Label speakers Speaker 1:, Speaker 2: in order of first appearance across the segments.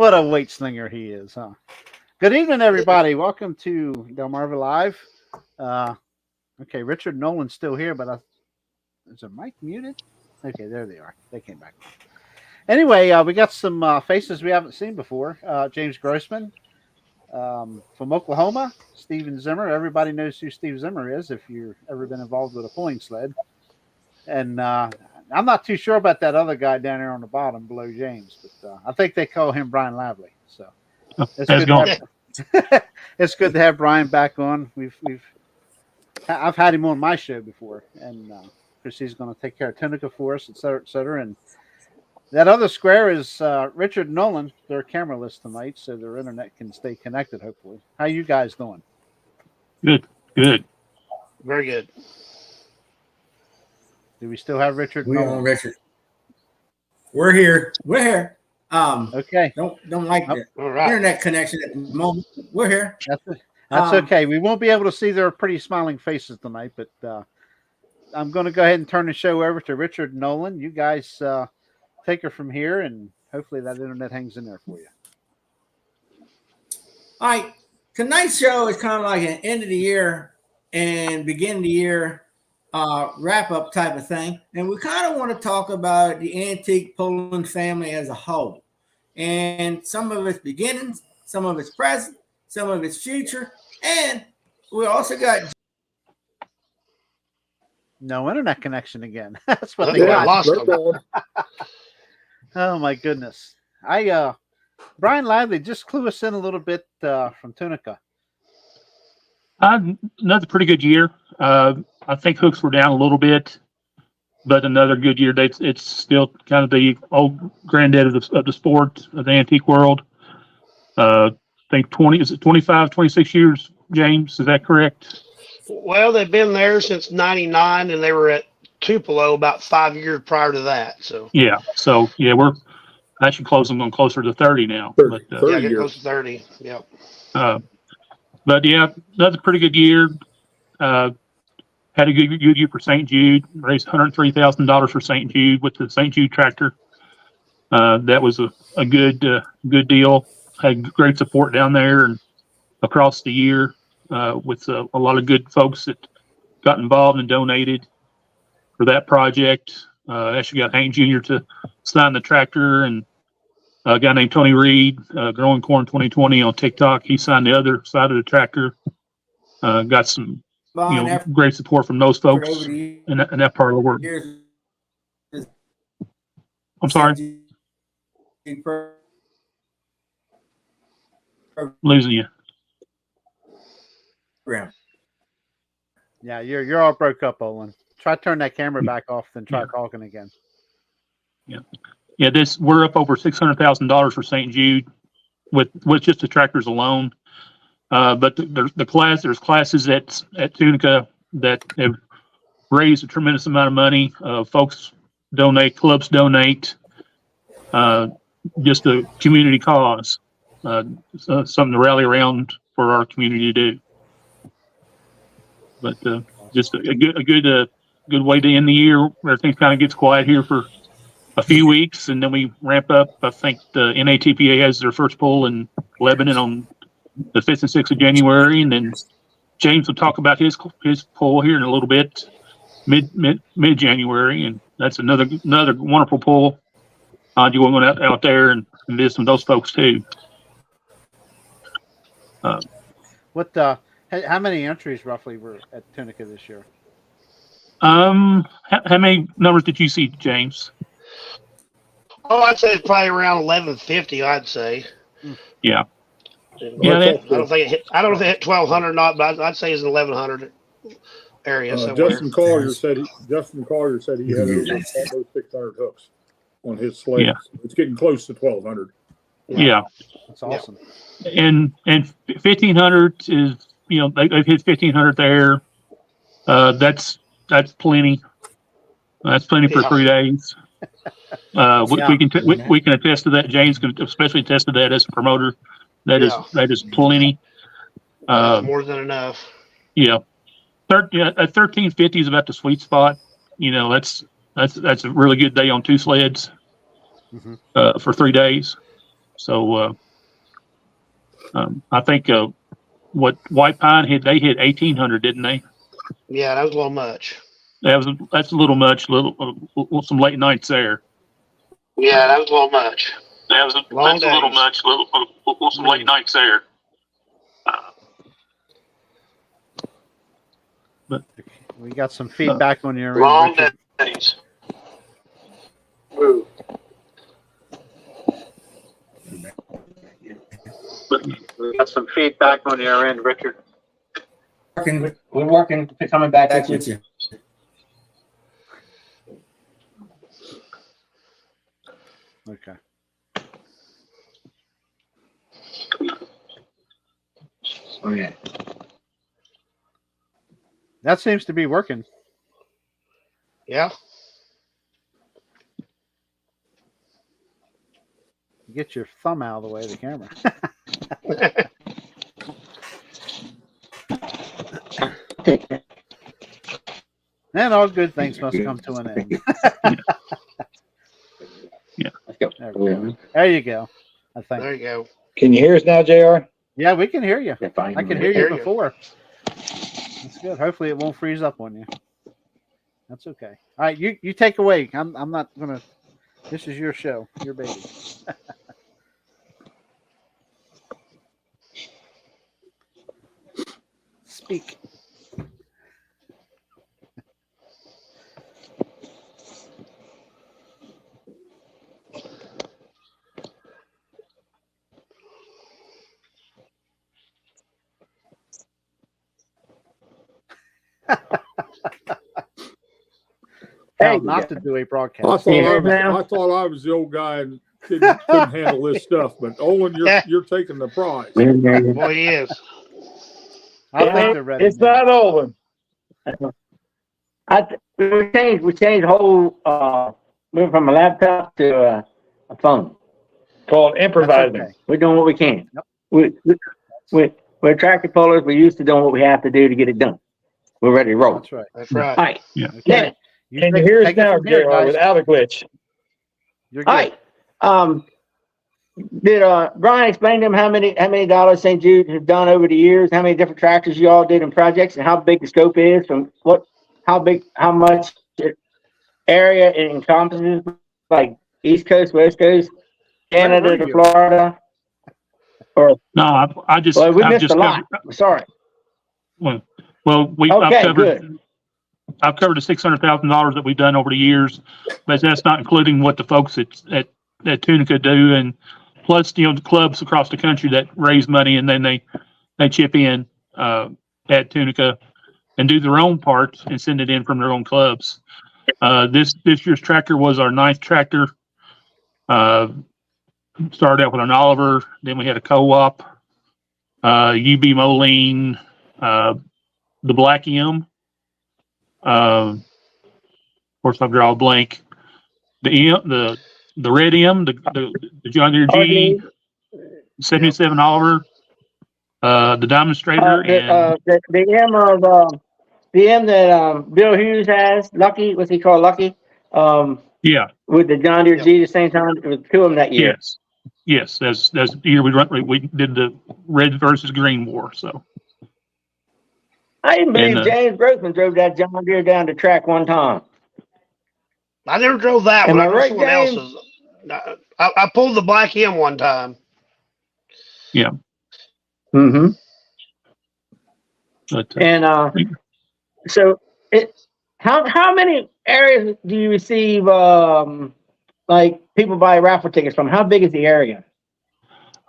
Speaker 1: What a weight slinger he is, huh? Good evening, everybody. Welcome to DELMARVA Live. Okay, Richard Nolan's still here, but is their mic muted? Okay, there they are. They came back. Anyway, we got some faces we haven't seen before. James Grossman from Oklahoma, Steven Zimmer. Everybody knows who Steve Zimmer is if you've ever been involved with a pulling sled. And I'm not too sure about that other guy down there on the bottom below James, but I think they call him Bryan Lively. So it's good to have Bryan back on. I've had him on my show before, and because he's going to take care of Tunica for us, et cetera, et cetera. And that other square is Richard Nolan. They're cameraless tonight, so their internet can stay connected, hopefully. How you guys doing?
Speaker 2: Good.
Speaker 3: Very good.
Speaker 1: Do we still have Richard?
Speaker 4: We on Richard. We're here.
Speaker 1: Okay.
Speaker 4: Don't like the internet connection at the moment. We're here.
Speaker 1: That's okay. We won't be able to see their pretty smiling faces tonight, but I'm going to go ahead and turn the show over to Richard Nolan. You guys take her from here, and hopefully that internet hangs in there for you.
Speaker 4: All right. Tonight's show is kind of like an end of the year and begin of the year wrap up type of thing. And we kind of want to talk about the antique pulling family as a whole and some of its beginnings, some of its present, some of its future. And we also got
Speaker 1: no internet connection again. That's what they got.
Speaker 3: Lost them.
Speaker 1: Oh my goodness. Bryan Lively, just clue us in a little bit from Tunica.
Speaker 2: Another pretty good year. I think hooks were down a little bit, but another good year. It's still kind of the old granddad of the sport of the antique world. I think 25, 26 years, James, is that correct?
Speaker 3: Well, they've been there since '99, and they were at Tupelo about 5 years prior to that. So
Speaker 2: we're actually going closer to 30 now.
Speaker 5: 30
Speaker 3: getting close to 30. Yep.
Speaker 2: But yeah, that's a pretty good year. Had a good year for St. Jude. Raised $103,000 for St. Jude with the St. Jude tractor. That was a good deal. Had great support down there and across the year with a lot of good folks that got involved and donated for that project. Actually got Hank Jr. to sign the tractor, and a guy named Tony Reed, Growing Corn 2020 on TikTok, he signed the other side of the tractor. Got some great support from those folks in that part of the world. I'm sorry. Losing you.
Speaker 1: Yeah, you're all broke up, Olan. Try to turn that camera back off, then try talking again.
Speaker 2: Yeah. We're up over $600,000 for St. Jude with just the tractors alone. But there's classes at Tunica that have raised a tremendous amount of money. Folks donate, clubs donate, just a community cause, something to rally around for our community to do. But just a good way to end the year. Everything kind of gets quiet here for a few weeks, and then we ramp up. I think the NATPA has their first pull in Lebanon on the 5th and 6th of January, and then James will talk about his pull here in a little bit, mid January, and that's another wonderful pull. You want to out there and visit some of those folks too.
Speaker 1: How many entries roughly were at Tunica this year?
Speaker 2: How many numbers did you see, James?
Speaker 3: Oh, I'd say it's probably around 1150. I'd say.
Speaker 2: Yeah.
Speaker 3: I don't think it hit 1,200 or not, but I'd say it's an 1,100 area somewhere.
Speaker 5: Justin Collier said he had over 600 hooks on his sled.
Speaker 2: Yeah.
Speaker 5: It's getting close to 1,200.
Speaker 2: Yeah.
Speaker 1: That's awesome.
Speaker 2: And 1,500 is they've hit 1,500 there. That's plenty. That's plenty for 3 days. We can attest to that. James can especially attest to that as a promoter. That is plenty.
Speaker 3: More than enough.
Speaker 2: Yeah. 1350 is about the sweet spot. That's a really good day on two sleds for 3 days. So I think what White Pine hit, they hit 1,800, didn't they?
Speaker 3: Yeah, that was a little much.
Speaker 2: That's a little much. Some late nights there.
Speaker 3: Yeah, that was a little much.
Speaker 2: That's a little much. Some late nights there. But
Speaker 1: We got some feedback on your end,
Speaker 3: Long
Speaker 1: Richard.
Speaker 3: days.
Speaker 1: We got some feedback on your end, Richard.
Speaker 4: Working
Speaker 6: We're working to coming back
Speaker 4: back
Speaker 6: with you.
Speaker 4: with you.
Speaker 1: Okay.
Speaker 6: Okay.
Speaker 1: That seems to be working.
Speaker 3: Yeah.
Speaker 1: Get your thumb out of the way of the camera. And all good things must come to an end.
Speaker 6: Let's go.
Speaker 1: There we go. There you go. I think.
Speaker 3: There you go.
Speaker 6: Can you hear us now, JR?
Speaker 1: Yeah, we can hear you.
Speaker 6: Yeah, fine.
Speaker 1: I can hear you before. That's good. Hopefully it won't freeze up on you. That's okay. All right, you take away. I'm not gonna. This is your show, your baby. Speak. How not to do a
Speaker 5: I
Speaker 1: broadcast.
Speaker 5: thought I was the old guy and couldn't handle this stuff, but Owen, you're taking the prize.
Speaker 3: Boy, he is.
Speaker 1: I think they're ready.
Speaker 6: It's
Speaker 1: now.
Speaker 6: not over. We changed the whole moving from a laptop to a phone. Called improvising.
Speaker 1: okay.
Speaker 6: We're doing what we can.
Speaker 1: Yep.
Speaker 6: We're tractor pullers. We're used to doing what we have to do to get it done. We're ready to roll.
Speaker 1: That's right.
Speaker 3: That's right.
Speaker 6: All right.
Speaker 2: Yeah.
Speaker 1: Okay.
Speaker 6: Can you hear us
Speaker 1: take it
Speaker 6: now,
Speaker 1: from here,
Speaker 6: JR,
Speaker 1: guys.
Speaker 6: without a glitch?
Speaker 1: You're good.
Speaker 6: All right. Did Bryan explain to him how many dollars St. Jude has done over the years? How many different tractors you all did in projects, and how big the scope is? How much area it encompasses, like East Coast, West Coast, Canada
Speaker 1: Where were
Speaker 6: to
Speaker 1: you?
Speaker 6: Florida? Or
Speaker 2: no, I just
Speaker 6: well, we
Speaker 2: I've
Speaker 6: missed
Speaker 2: just
Speaker 6: a lot. Sorry.
Speaker 2: Well,
Speaker 6: Okay,
Speaker 2: I've covered the $600,000 that we've done over the years, but that's not including what the folks at Tunica do, and plus the clubs across the country that raise money and then they chip in at Tunica and do their own parts and send it in from their own clubs. This year's tractor was our 9th tractor. Started out with an Oliver, then we had a co-op, UB Moline, the Black M. Of course, I'll draw a blank. The Red M, the John Deere G, 77 Oliver, the Demonstrator, and
Speaker 6: the M that Bill Hughes has, Lucky, what's he called, Lucky?
Speaker 2: yeah,
Speaker 6: With the John Deere G at the same time, it was 2 of them that year.
Speaker 2: yes, that's the year we did the red versus green war. So
Speaker 6: I didn't believe
Speaker 2: And,
Speaker 6: James Grossman drove that John Deere down the track one time.
Speaker 3: I never drove that
Speaker 6: Am
Speaker 3: one.
Speaker 6: I
Speaker 3: I drove
Speaker 6: right,
Speaker 3: someone
Speaker 6: James?
Speaker 3: else's. I pulled the Black M one time.
Speaker 6: Mm-hmm.
Speaker 2: but
Speaker 6: And so how many areas do you receive like people buy raffle tickets from? How big is the area?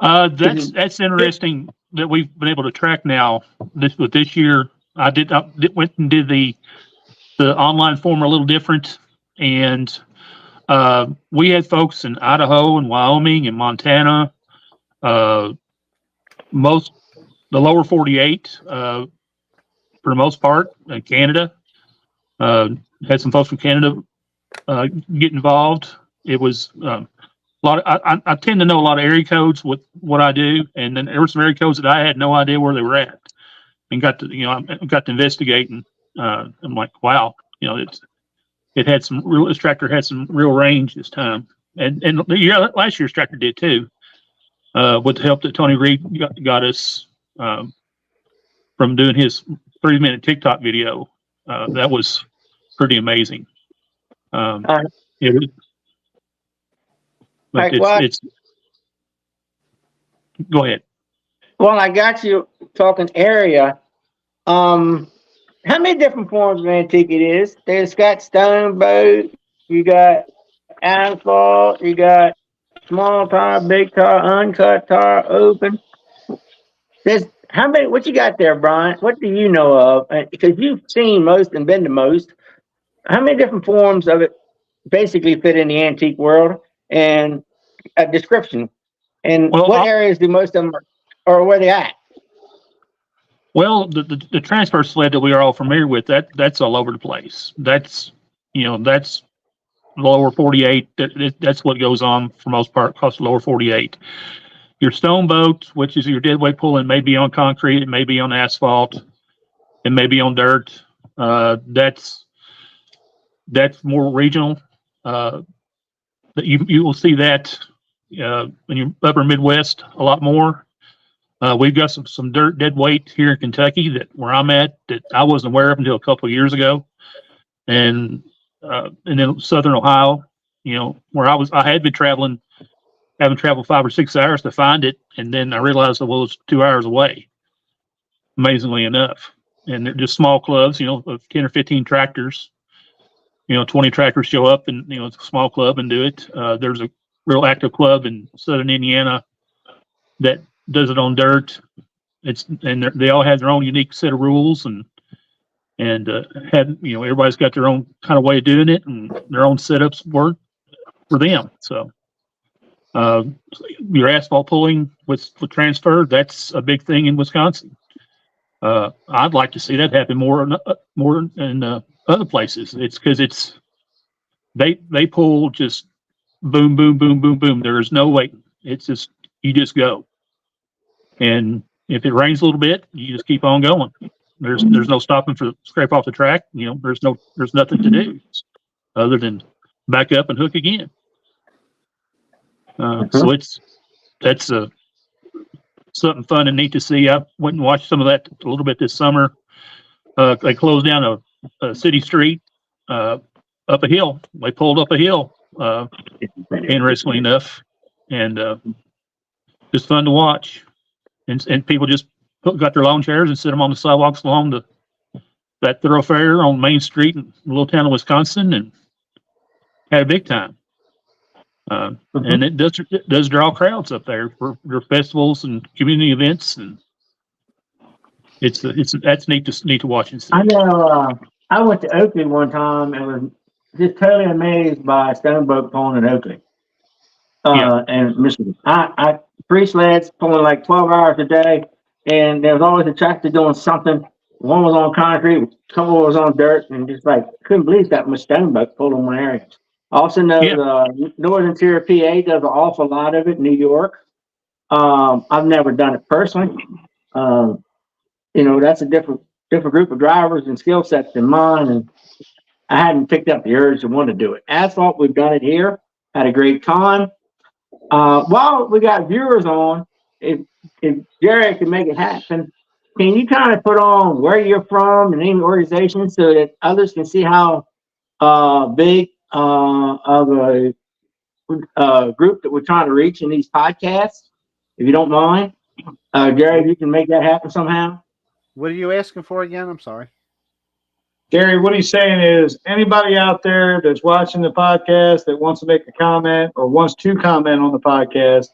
Speaker 2: that's interesting that we've been able to track now. This year, I went and did the online form a little different, and we had folks in Idaho and Wyoming and Montana, the lower 48 for the most part, Canada. Had some folks from Canada get involved. It was a lot of, I tend to know a lot of area codes with what I do, and then there were some area codes that I had no idea where they were at, and got to investigate, and I'm like, wow, this tractor had some real range this time, and last year's tractor did too. with the help that Tony Reed got us from doing his 3-minute TikTok video. That was pretty amazing. It was, but it's go ahead.
Speaker 6: Well, I got you talking area. How many different forms of antique it is? There's got stone boat, you got asphalt, you got small tire, big tire, uncut tire, open. There's how many? What you got there, Brian? What do you know of? Because you've seen most and been to most. How many different forms of it basically fit in the antique world? And a description. And
Speaker 2: Well,
Speaker 6: what areas do most of them, or where they at?
Speaker 2: Well, the transfer sled that we are all familiar with, that's all over the place. That's that's lower 48. That's what goes on for most part across the lower 48. Your stone boat, which is your deadweight pulling, may be on concrete, it may be on asphalt, it may be on dirt. That's more regional. You will see that in your upper Midwest a lot more. We've got some dirt dead weight here in Kentucky where I'm at that I wasn't aware of until a couple of years ago, and then Southern Ohio, where I had been traveling, having traveled 5 or 6 hours to find it, and then I realized it was 2 hours away. Amazingly enough, and they're just small clubs, of 10 or 15 tractors. 20 tractors show up, and it's a small club and do it. There's a real active club in Southern Indiana that does it on dirt. They all have their own unique set of rules, and everybody's got their own kind of way of doing it, and their own setups work for them. So your asphalt pulling with transfer, that's a big thing in Wisconsin. I'd like to see that happen more in other places. It's because they pull just boom, boom, boom, boom, boom. There is no waiting. It's just you just go. And if it rains a little bit, you just keep on going. There's no stopping for scrape off the track. There's nothing to do other than back up and hook again. So that's something fun and neat to see. I went and watched some of that a little bit this summer. They closed down a city street up a hill. They pulled up a hill, interestingly enough, and just fun to watch. And people just got their lawn chairs and sit them on the sidewalks along that thoroughfare on Main Street in a little town of Wisconsin, and had a big time. And it does draw crowds up there for festivals and community events, and that's neat to watch and see.
Speaker 6: I know. I went to Oakley one time and was just totally amazed by Stoneboat pulling in Oakley. And Michigan. I 3 sleds pulling like 12 hours a day, and there was always a tractor doing something. One was on concrete, a couple was on dirt, and just couldn't believe that much Stoneboat pulled in one area. I also know the Northern Tier of PA does an awful lot of it. New York. I've never done it personally. That's a different group of drivers and skill sets than mine, and I hadn't picked up the urge to want to do it. Asphalt, we've done it here. Had a great time. While we got viewers on, if Jerry can make it happen, can you kind of put on where you're from and name the organization so that others can see how big of a group that we're trying to reach in these podcasts, if you don't mind? Jerry, if you can make that happen somehow.
Speaker 1: What are you asking for again? I'm sorry.
Speaker 5: Gary, what he's saying is anybody out there that's watching the podcast that wants to make a comment or wants to comment on the podcast,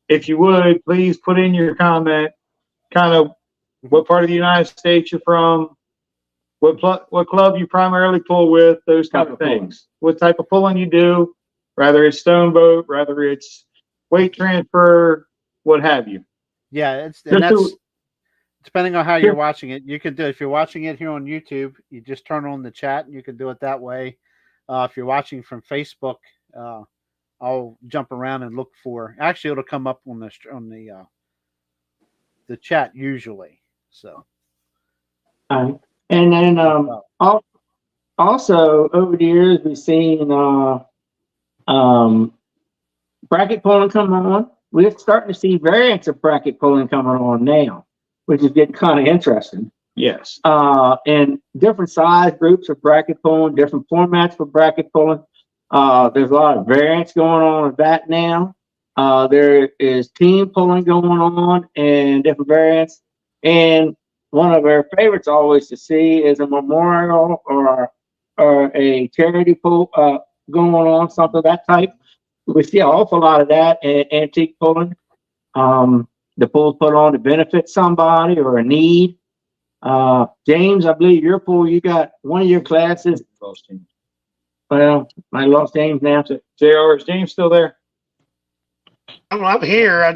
Speaker 5: if you would, please put in your comment, kind of what part of the United States you're from, what club you primarily pull with, those type of things. What type of pulling you do, whether it's stone-boat, whether it's weight transfer, what have you.
Speaker 1: Yeah, that's depending on how you're watching it. You can do, if you're watching it here on YouTube, you just turn on the chat and you can do it that way. If you're watching from Facebook, I'll jump around and look for. Actually, it'll come up on the chat usually. So,
Speaker 6: and then also over the years we've seen bracket pulling come on. we're starting to see variants of bracket pulling coming on now, which is getting kind of interesting.
Speaker 5: Yes.
Speaker 6: And different size groups of bracket pulling, different formats for bracket pulling. There's a lot of variants going on with that now. There is team pulling going on and different variants. And one of our favorites always to see is a memorial or a charity pull going on, something of that type. We see an awful lot of that in antique pulling. The pulls put on to benefit somebody or a need. James, I believe your pool, you got one of your classes. Well, I lost James now.
Speaker 5: JR, is James still there?
Speaker 3: I'm here.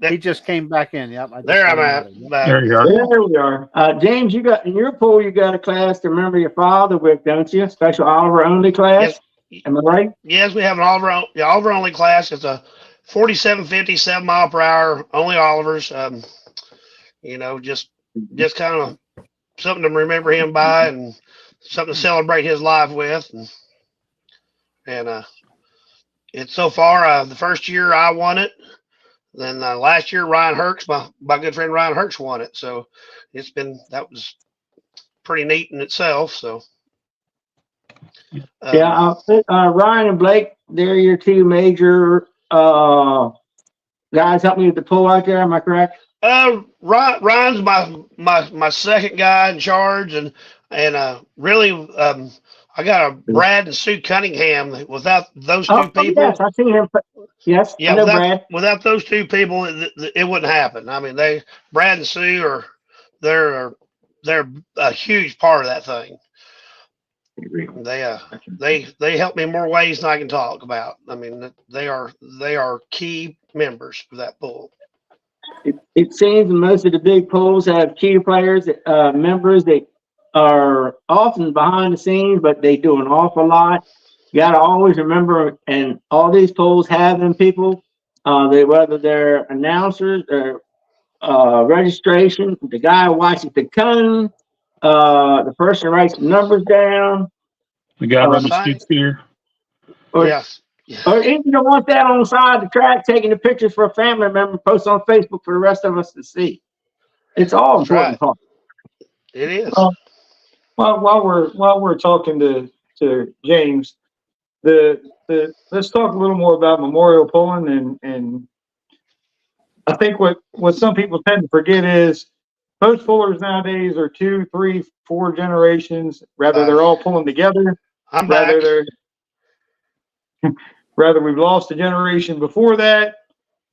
Speaker 1: He just came back in. Yep.
Speaker 3: There I'm at.
Speaker 2: There you are.
Speaker 5: There we are.
Speaker 6: James, you got in your pool, you got a class to remember your father with, don't you? Special Oliver only class.
Speaker 3: Yes.
Speaker 6: Am I right?
Speaker 3: Yes, we have an Oliver only class. It's a 4750, 7 mile per hour, only Olivers. Just kind of something to remember him by and something to celebrate his life with. And it's so far, the first year I won it. Then last year, Ryan Herx, my good friend Ryan Herx won it. So that was pretty neat in itself. So.
Speaker 6: Ryan and Blake, they're your two major guys helping you with the pull out there. Am I correct?
Speaker 3: Ryan's my second guy in charge, and really, I got a Brad and Sue Cunningham. Without those two people,
Speaker 6: yes, I see him. Yes,
Speaker 3: yeah,
Speaker 6: I know Brad.
Speaker 3: Without those two people, it wouldn't happen. I mean, Brad and Sue they're a huge part of that thing. They help me in more ways than I can talk about. I mean, they are key members of that pool.
Speaker 6: It seems most of the big pools have key players, members that are often behind the scenes, but they do an awful lot. You got to always remember, and all these pools have them people, whether they're announcers or registration, the guy who watches the cone, the person who writes the numbers down.
Speaker 2: The guy running the skid steer.
Speaker 3: Yes.
Speaker 6: Or even you want that on the side of the track, taking the pictures for a family member, post on Facebook for the rest of us to see. It's all important part.
Speaker 3: It is.
Speaker 5: While we're talking to James, let's talk a little more about memorial pulling and I think what some people tend to forget is most pullers nowadays are 2, 3, 4 generations. Rather they're all pulling together. Rather we've lost a generation before that.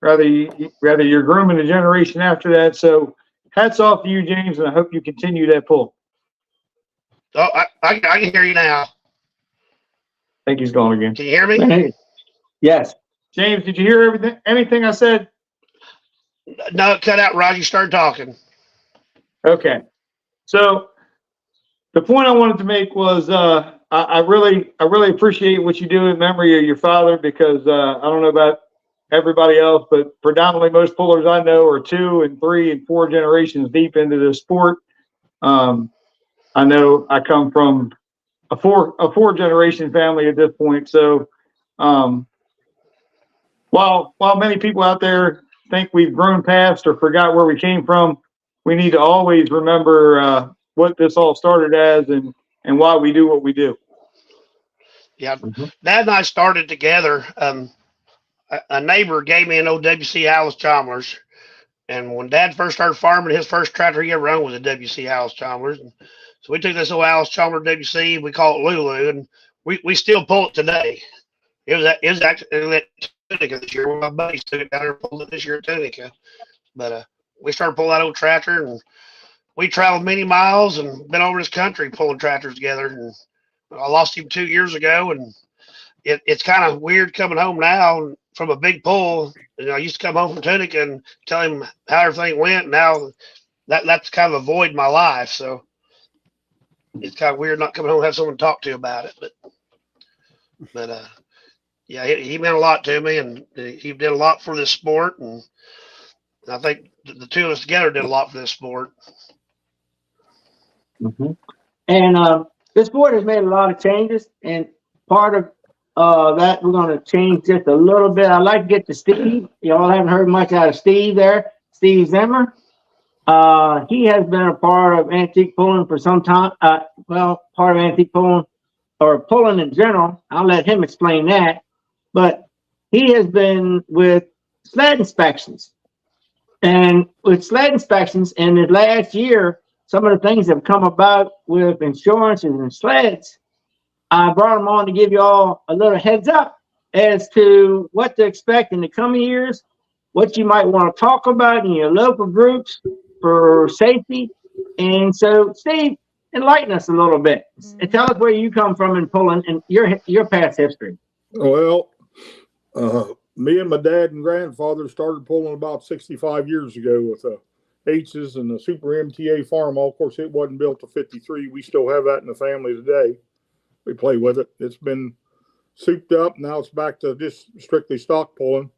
Speaker 5: Rather you're grooming a generation after that. So hats off to you, James, and I hope you continue that pull.
Speaker 3: Oh, I can hear you now.
Speaker 5: I think he's gone again.
Speaker 3: Can you hear me?
Speaker 6: Yes.
Speaker 5: James, did you hear anything I said?
Speaker 3: No, it cut out right. You started talking. Okay.
Speaker 5: So the point I wanted to make was I really appreciate what you do in memory of your father, because I don't know about everybody else, but predominantly most pullers I know are 2 and 3 and 4 generations deep into the sport. I know I come from a four generation family at this point. So while many people out there think we've grown past or forgot where we came from, we need to always remember what this all started as and why we do what we do.
Speaker 3: Yeah, Dad and I started together. A neighbor gave me an old WC Alice Chalmers, and when Dad first started farming, his first tractor he ever owned was a WC Alice Chalmers. And so we took this old Alice Chalmers WC, we call it Lulu, and we still pull it today. It was actually at Tunica this year. One of my buddies took it down there and pulled it this year at Tunica. But we started pulling that old tractor, and we traveled many miles and been over this country pulling tractors together. And I lost him 2 years ago, and it's kind of weird coming home now from a big pull. I used to come home from Tunica and tell him how everything went. Now that's kind of a void in my life. So it's kind of weird not coming home and have someone to talk to about it. But yeah, he meant a lot to me, and he did a lot for this sport. And I think the two of us together did a lot for this sport.
Speaker 6: And this sport has made a lot of changes, and part of that we're going to change just a little bit. I'd like to get to Steve. Y'all haven't heard much out of Steve there. Steve Zimmer. He has been a part of antique pulling for some time. Part of antique pulling or pulling in general. I'll let him explain that. But he has been with sled inspections. And with sled inspections in the last year, some of the things that have come about with insurances and sleds, I brought him on to give you all a little heads up as to what to expect in the coming years, what you might want to talk about in your local groups for safety. And so, Steve, enlighten us a little bit and tell us where you come from in pulling and your past history.
Speaker 7: Well, me and my dad and grandfather started pulling about 65 years ago with H's and the Super MTA farm. Of course, it wasn't built to 53. We still have that in the family today. We play with it. It's been souped up. Now it's back to just strictly stock pulling.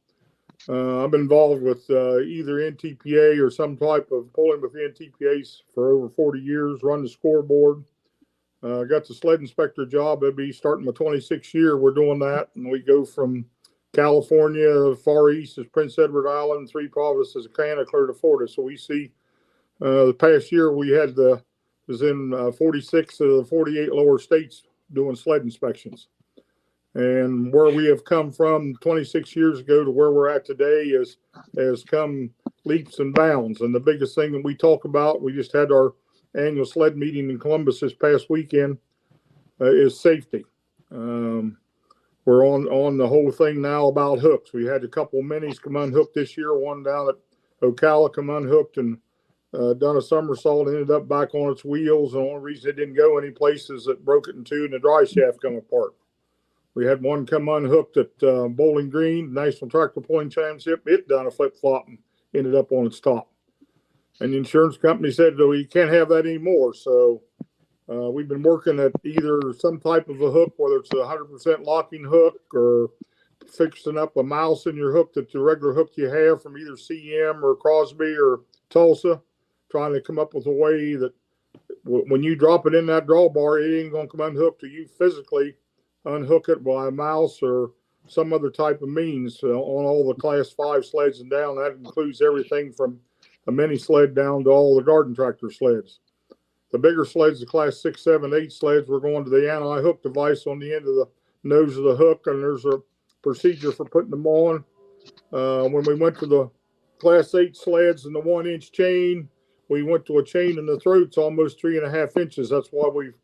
Speaker 7: I've been involved with either NTPA or some type of pulling with the NTPAs for over 40 years, run the scoreboard. Got the sled inspector job. It'll be starting my 26th year. We're doing that. And we go from California, far east is Prince Edward Island, 3 provinces of Canada, clear to Florida. So we see the past year we had was in 46 of the 48 lower states doing sled inspections. And where we have come from 26 years ago to where we're at today has come leaps and bounds. And the biggest thing that we talk about, we just had our annual sled meeting in Columbus this past weekend, is safety. We're on the whole thing now about hooks. We had a couple of minis come unhooked this year, one down at Ocala come unhooked and done a somersault, ended up back on its wheels. And the only reason it didn't go any places that broke it in two and the dry shaft come apart. We had one come unhooked at Bowling Green, National Tractor Pulling Championship. It done a flip-flop and ended up on its top. And the insurance company said, "No, you can't have that anymore." So we've been working at either some type of a hook, whether it's a 100% locking hook or fixing up a mouse in your hook that's the regular hook you have from either CM or Crosby or Tulsa, trying to come up with a way that when you drop it in that drawbar, it ain't going to come unhooked till you physically unhook it by a mouse or some other type of means on all the class 5 sleds and down. That includes everything from a mini sled down to all the garden tractor sleds. The bigger sleds, the class 6, 7, 8 sleds, we're going to the anti-hook device on the end of the nose of the hook, and there's a procedure for putting them on. When we went to the class 8 sleds and the 1-inch chain, we went to a chain in the throats almost 3.5 inches. That's why we've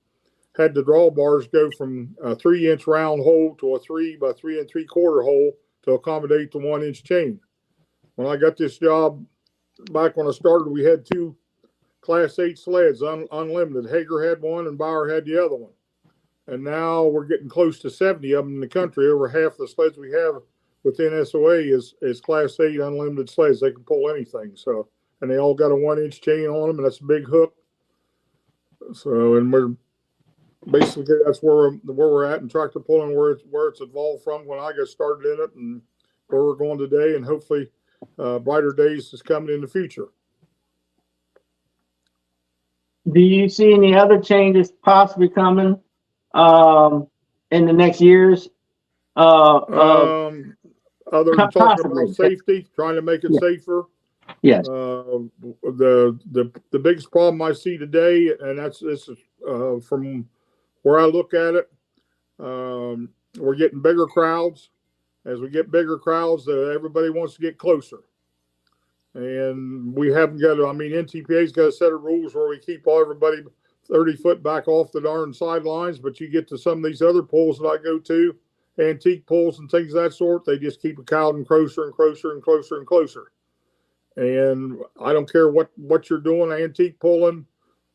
Speaker 7: had the drawbars go from a 3-inch round hole to a 3 by 3 3/4 hole to accommodate the 1-inch chain. When I got this job back when I started, we had 2 class 8 sleds, unlimited. Hager had one and Bauer had the other one. And now we're getting close to 70 of them in the country. Over half the sleds we have within SOA is class 8 unlimited sleds. They can pull anything. So, and they all got a 1-inch chain on them, and that's a big hook. So, and we're basically, that's where we're at in tractor pulling, where it's evolved from when I got started in it, and where we're going today, and hopefully brighter days is coming in the future.
Speaker 6: Do you see any other changes possibly coming in the next years?
Speaker 7: Other than talking
Speaker 6: possibly
Speaker 7: about safety, trying to make it safer.
Speaker 6: Yes.
Speaker 7: The biggest problem I see today, and this is from where I look at it, we're getting bigger crowds. As we get bigger crowds, everybody wants to get closer. And we haven't got to, NTPA's got a set of rules where we keep everybody 30 foot back off the darn sidelines, but you get to some of these other pulls that I go to, antique pulls and things of that sort, they just keep crowding closer and closer and closer and closer. And I don't care what you're doing, antique pulling,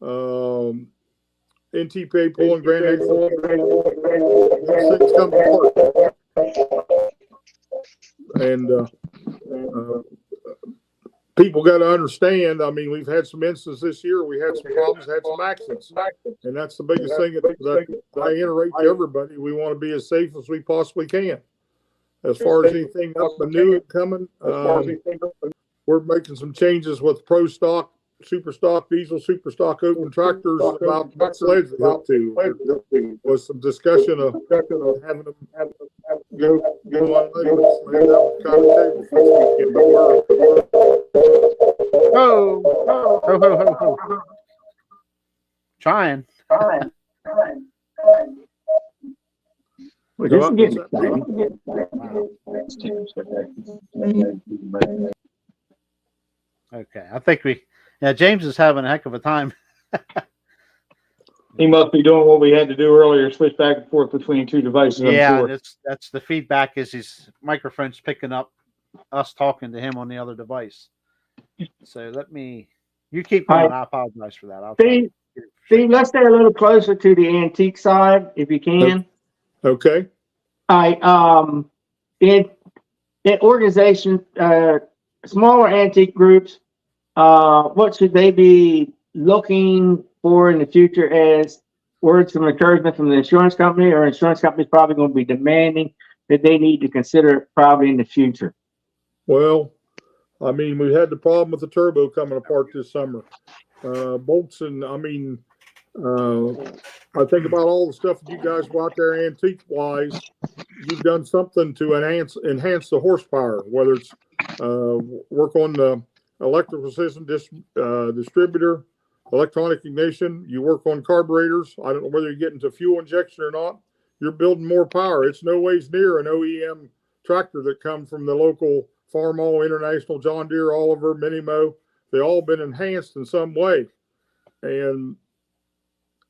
Speaker 7: NTPA pulling, granddad pulling, things come apart. And people got to understand, we've had some instances this year, we had some problems, had some accidents. And that's the biggest thing that I iterate to everybody. We want to be as safe as we possibly can. As far as anything up and new coming, we're making some changes with Pro Stock super stock, diesel super stock open tractors about what sleds are up to. There was some discussion of having them go on with sled. That was kind of table for this weekend, but
Speaker 1: Ho. Trying.
Speaker 6: Well, this is getting exciting.
Speaker 1: Okay, I think James is having a heck of a time.
Speaker 5: He must be doing what we had to do earlier, switch back and forth between two devices.
Speaker 1: Yeah, that's the feedback is his microphone's picking up us talking to him on the other device. So you keep going. I apologize for that.
Speaker 6: Steve, let's stay a little closer to the antique side, if you can.
Speaker 7: okay.
Speaker 6: All right. In organization, smaller antique groups, what should they be looking for in the future as words of encouragement from the insurance company, or insurance company is probably going to be demanding that they need to consider probably in the future?
Speaker 7: Well, I mean, we had the problem with the turbo coming apart this summer. Bolts and I think about all the stuff that you guys go out there antique wise. You've done something to enhance the horsepower, whether it's work on the electrical system distributor, electronic ignition. You work on carburetors. I don't know whether you're getting to fuel injection or not. You're building more power. It's no ways near an OEM tractor that come from the local Farmall, International, John Deere, Oliver, Minimo. They all been enhanced in some way. And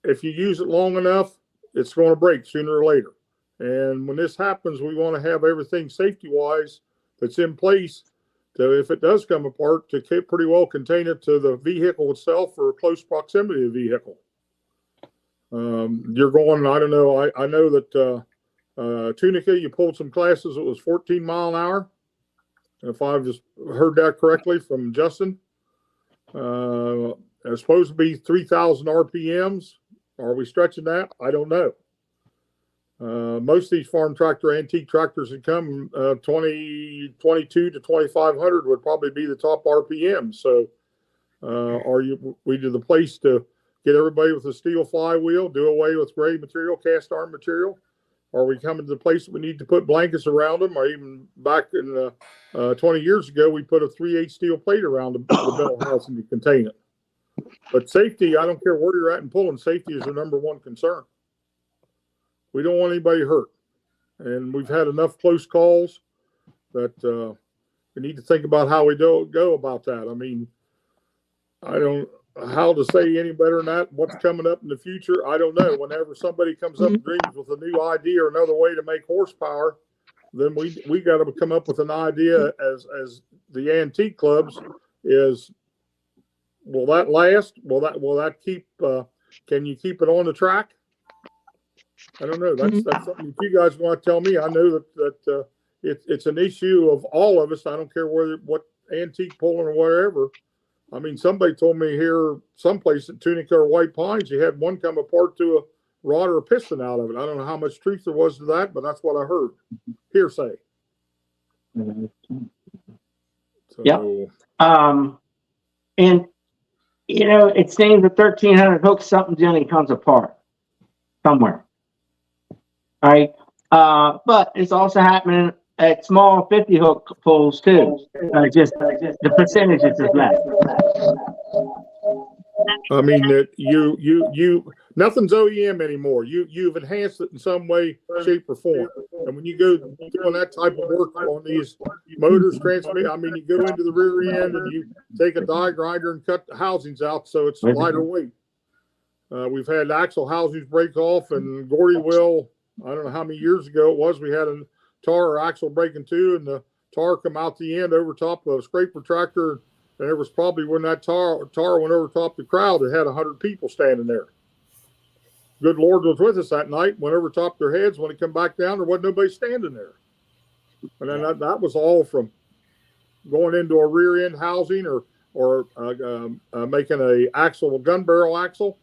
Speaker 7: if you use it long enough, it's going to break sooner or later. And when this happens, we want to have everything safety-wise that's in place to, if it does come apart, to pretty well contain it to the vehicle itself or close proximity to the vehicle. You're going, I don't know, I know that Tunica, you pulled some classes, it was 14 mile an hour. If I've just heard that correctly from Justin. It's supposed to be 3,000 RPMs. Are we stretching that? I don't know. Most of these farm tractor antique tractors that come 22 to 2,500 would probably be the top RPM. So we do the place to get everybody with a steel flywheel, do away with gray material, cast iron material? Are we coming to the place that we need to put blankets around them? Or even back in 20 years ago, we put a 3/8 steel plate around the bell housing to contain it. But safety, I don't care where you're at in pulling, safety is our number one concern. We don't want anybody hurt. And we've had enough close calls that we need to think about how we go about that. I mean, I don't how to say any better than that. What's coming up in the future, I don't know. Whenever somebody comes up and dreams with a new idea or another way to make horsepower, then we got to come up with an idea as the antique clubs is, will that last? Will that keep, can you keep it on the track? I don't know. That's something you guys want to tell me. I know that it's an issue of all of us. I don't care what antique pulling or whatever. I mean, somebody told me here someplace at Tunica or White Pines, you had one come apart to a rod or a piston out of it. I don't know how much truth there was to that, but that's what I heard. Hearsay. So,
Speaker 6: yep. And it seems that 1,300 hooks, something generally comes apart somewhere. All right. But it's also happening at small 50 hook pulls too. Just the percentages is less.
Speaker 7: I mean that you nothing's OEM anymore. You've enhanced it in some way, shape, or form. And when you go doing that type of work on these motors, transmit, I mean, you go into the rear end and you take a die grinder and cut the housings out so it's lighter weight. We've had axle housings break off, and Gordy will, I don't know how many years ago it was, we had a tar or axle breaking too, and the tar come out the end over top of a scraper tractor. And it was probably when that tar went over top the crowd, it had 100 people standing there. Good Lord was with us that night, went over top their heads. When it come back down, there wasn't nobody standing there. And then that was all from going into a rear end housing or making a gun barrel axle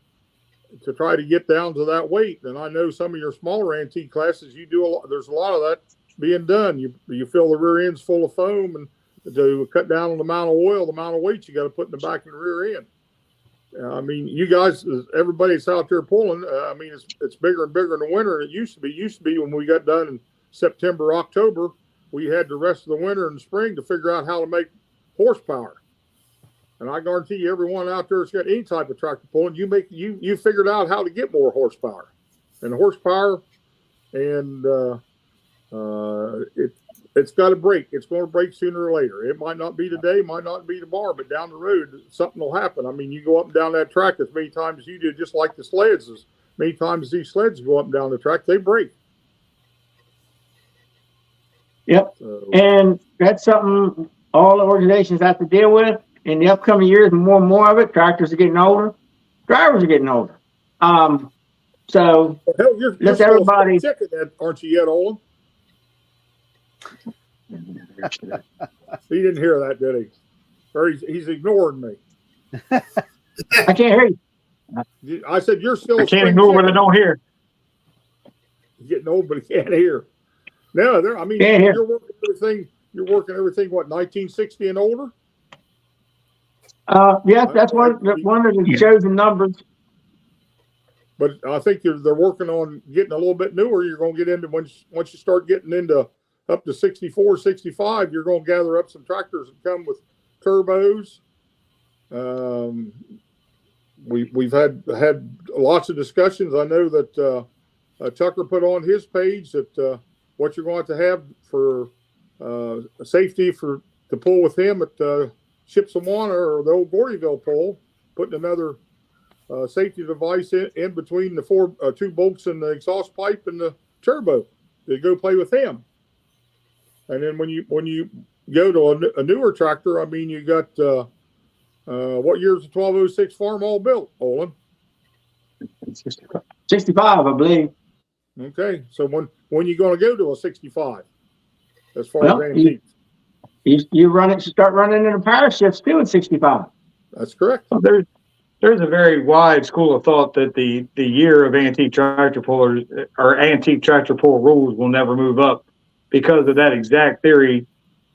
Speaker 7: to try to get down to that weight. And I know some of your smaller antique classes, you do there's a lot of that being done. You fill the rear ends full of foam, and to cut down on the amount of oil, the amount of weight you got to put in the back of the rear end. I mean, you guys, everybody that's out there pulling, I mean, it's bigger and bigger in the winter than it used to be. It used to be when we got done in September, October, we had the rest of the winter and spring to figure out how to make horsepower. And I guarantee you, everyone out there that's got any type of tractor pulling, you figured out how to get more horsepower. And horsepower, and it's got to break. It's going to break sooner or later. It might not be today, might not be tomorrow, but down the road, something will happen. I mean, you go up and down that track as many times as you do, just like the sleds. As many times as these sleds go up and down the track, they break.
Speaker 6: Yep.
Speaker 7: So,
Speaker 6: And that's something all the organizations have to deal with in the upcoming years. More and more of it. Tractors are getting older. Drivers are getting older. So
Speaker 7: hell, you're
Speaker 6: let's
Speaker 7: still
Speaker 6: everybody.
Speaker 7: checking that, aren't you yet, Olan? He didn't hear that, did he? Or he's ignoring me.
Speaker 6: I can't hear you.
Speaker 7: I said you're still.
Speaker 5: I can't ignore what I don't hear.
Speaker 7: He's getting old, but he can't hear. No, I mean,
Speaker 6: Can't hear.
Speaker 7: you're working everything. You're working everything. What, 1960 and older?
Speaker 6: Yes, that's one of the chosen numbers.
Speaker 7: But I think they're working on getting a little bit newer. You're going to get into once you start getting into up to 64, 65, you're going to gather up some tractors that come with turbos. We've had lots of discussions. I know that Tucker put on his page that what you're going to have for safety to pull with him at Shipsawana or the old Gordyville pull, putting another safety device in between the two bolts in the exhaust pipe and the turbo to go play with him. And then when you go to a newer tractor, I mean, you got what year's the 1206 farm all built, Olan?
Speaker 6: 65, I believe.
Speaker 7: Okay, so when you going to go to a 65 as far
Speaker 6: Well,
Speaker 7: as antiques?
Speaker 6: You start running into power shifts too at 65.
Speaker 7: That's correct.
Speaker 5: Well, there's a very wide school of thought that the year of antique tractor pullers or antique tractor pull rules will never move up because of that exact theory.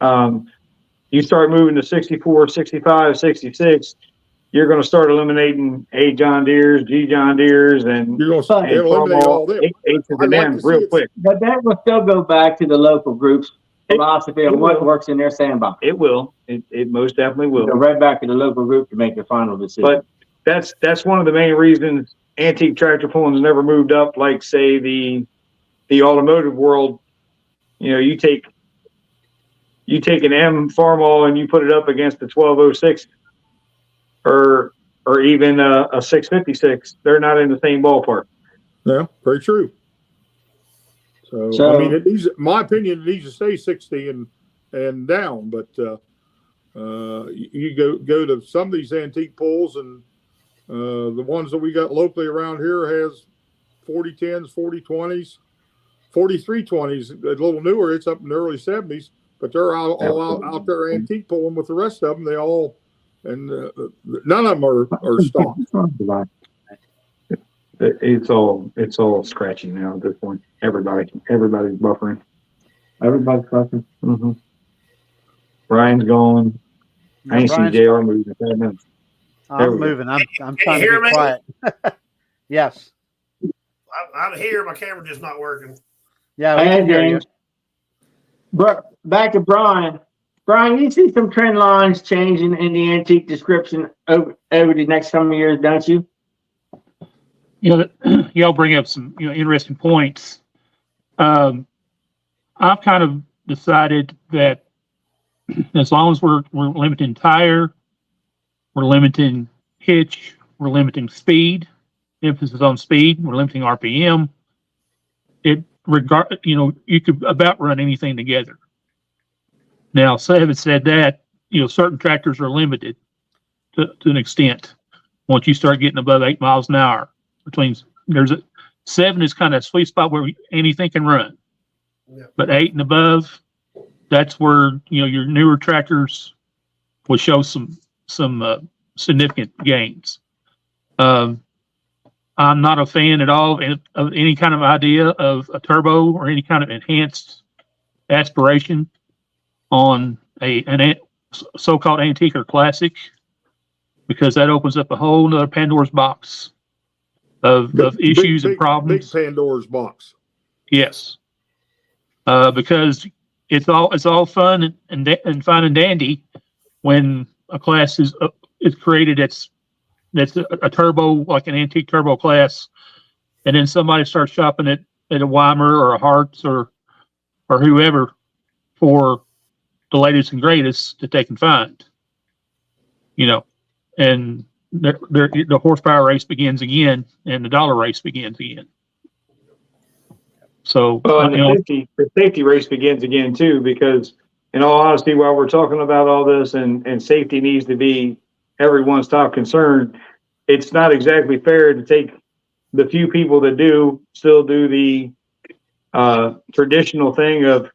Speaker 5: You start moving to 64, 65, 66, you're going to start eliminating A John Deere's, G John Deere's, and
Speaker 7: You're going to eliminate all them.
Speaker 5: H's and M's real quick.
Speaker 6: But that will still go back to the local group's philosophy on what works in their sandbox.
Speaker 5: It will. It most definitely will.
Speaker 6: Go right back to the local group to make the final decision.
Speaker 5: But that's one of the main reasons antique tractor pulling has never moved up. Like say the automotive world, you know, you take an M Farmall and you put it up against the 1206 or even a 656. They're not in the same ballpark.
Speaker 7: No, very true. So I mean, it needs, my opinion, it needs to stay 60 and down. But you go to some of these antique pulls, and the ones that we got locally around here has 4010s, 4020s, 4320s. A little newer, it's up in the early 70s. But they're all out there antique pulling with the rest of them. They all, and none of them are stock.
Speaker 5: It's all scratchy now at this point. Everybody's buffering. Everybody's buffering. Mm-hmm. Brian's going. I ain't seen JR moving in 5 minutes.
Speaker 1: I'm moving. I'm trying to be quiet. Yes.
Speaker 3: I'm here. My camera just not working.
Speaker 1: Yeah, we can hear you.
Speaker 6: But back to Brian. Brian, you see some trend lines changing in the antique description over the next some years, don't you?
Speaker 2: You know, y'all bring up some interesting points. I've kind of decided that as long as we're limiting tire, we're limiting hitch, we're limiting speed, emphasis on speed, we're limiting RPM. You could about run anything together. Now, having said that, certain tractors are limited to an extent. Once you start getting above 8 miles an hour, there's 7 is kind of a sweet spot where anything can run. Yeah. But 8 and above, that's where your newer tractors will show some significant gains. I'm not a fan at all of any kind of idea of a turbo or any kind of enhanced aspiration on a so-called antique or classic, because that opens up a whole nother Pandora's box of issues and problems.
Speaker 7: Big Pandora's box.
Speaker 2: Yes. Because it's all fun and fun and dandy when a class is created that's a turbo, like an antique turbo class, and then somebody starts shopping at a Weimer or a Hart's or whoever for the latest and greatest that they can find, and the horsepower race begins again and the dollar race begins again. So,
Speaker 5: the safety race begins again too, because in all honesty, while we're talking about all this and safety needs to be everyone's top concern, it's not exactly fair to take the few people that still do the traditional thing of,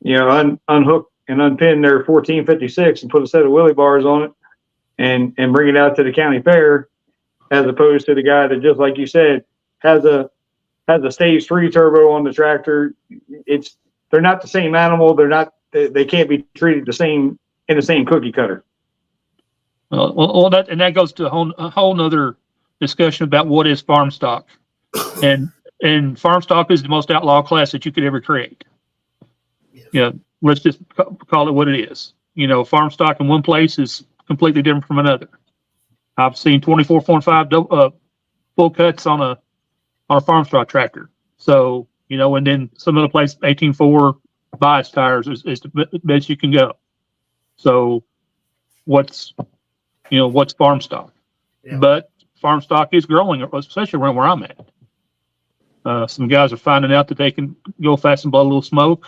Speaker 5: unhook and unpin their 1456 and put a set of wheelie bars on it and bring it out to the county fair, as opposed to the guy that, just like you said, has a stage 3 turbo on the tractor. They're not the same animal. They can't be treated the same in the same cookie cutter.
Speaker 2: Well, that goes to a whole nother discussion about what is farm stock, and farm stock is the most outlaw class that you could ever create. Let's just call it what it is. Farm stock in one place is completely different from another. I've seen 24.5 full cuts on a farm stock tractor. So, and then some other place 18.4 bias tires is the best you can go. So what's farm stock? Yeah. But farm stock is growing, especially around where I'm at. Some guys are finding out that they can go fast and blow a little smoke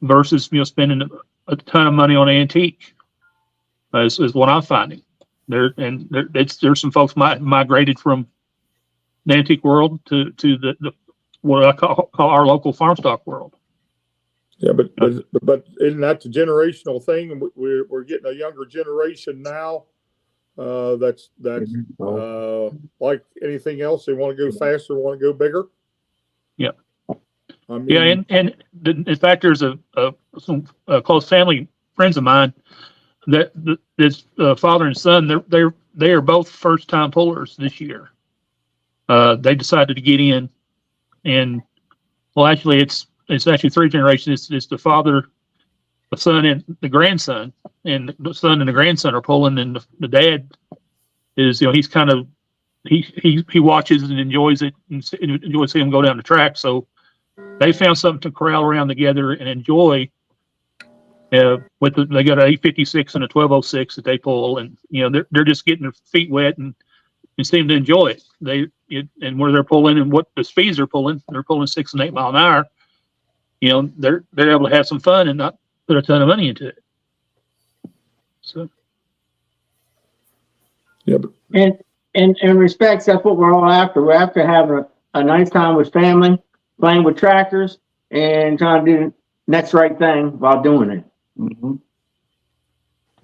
Speaker 2: versus, spending a ton of money on antique is what I'm finding. There's some folks migrated from the antique world to the what I call our local farm stock world.
Speaker 7: Yeah, but isn't that the generational thing? We're getting a younger generation now. That's like anything else. They want to go faster, want to go bigger.
Speaker 2: Yeah. And in fact, there's some close family friends of mine that this father and son. They are both first time pullers this year. They decided to get in, and actually, it's actually 3 generations. It's the father, the son, and the grandson, and the son and the grandson are pulling, and the dad is, he's kind of he watches and enjoys it and enjoys seeing him go down the track. So they found something to corral around together and enjoy. They got an 856 and a 1206 that they pull, and they're just getting their feet wet and seem to enjoy it. And where they're pulling and what the speeds they're pulling 6 and 8 mile an hour. They're able to have some fun and not put a ton of money into it. So,
Speaker 7: yeah,
Speaker 6: and in respects, that's what we're all after. We're after having a nice time with family, playing with tractors, and trying to do the next right thing while doing it.
Speaker 5: Mm-hmm.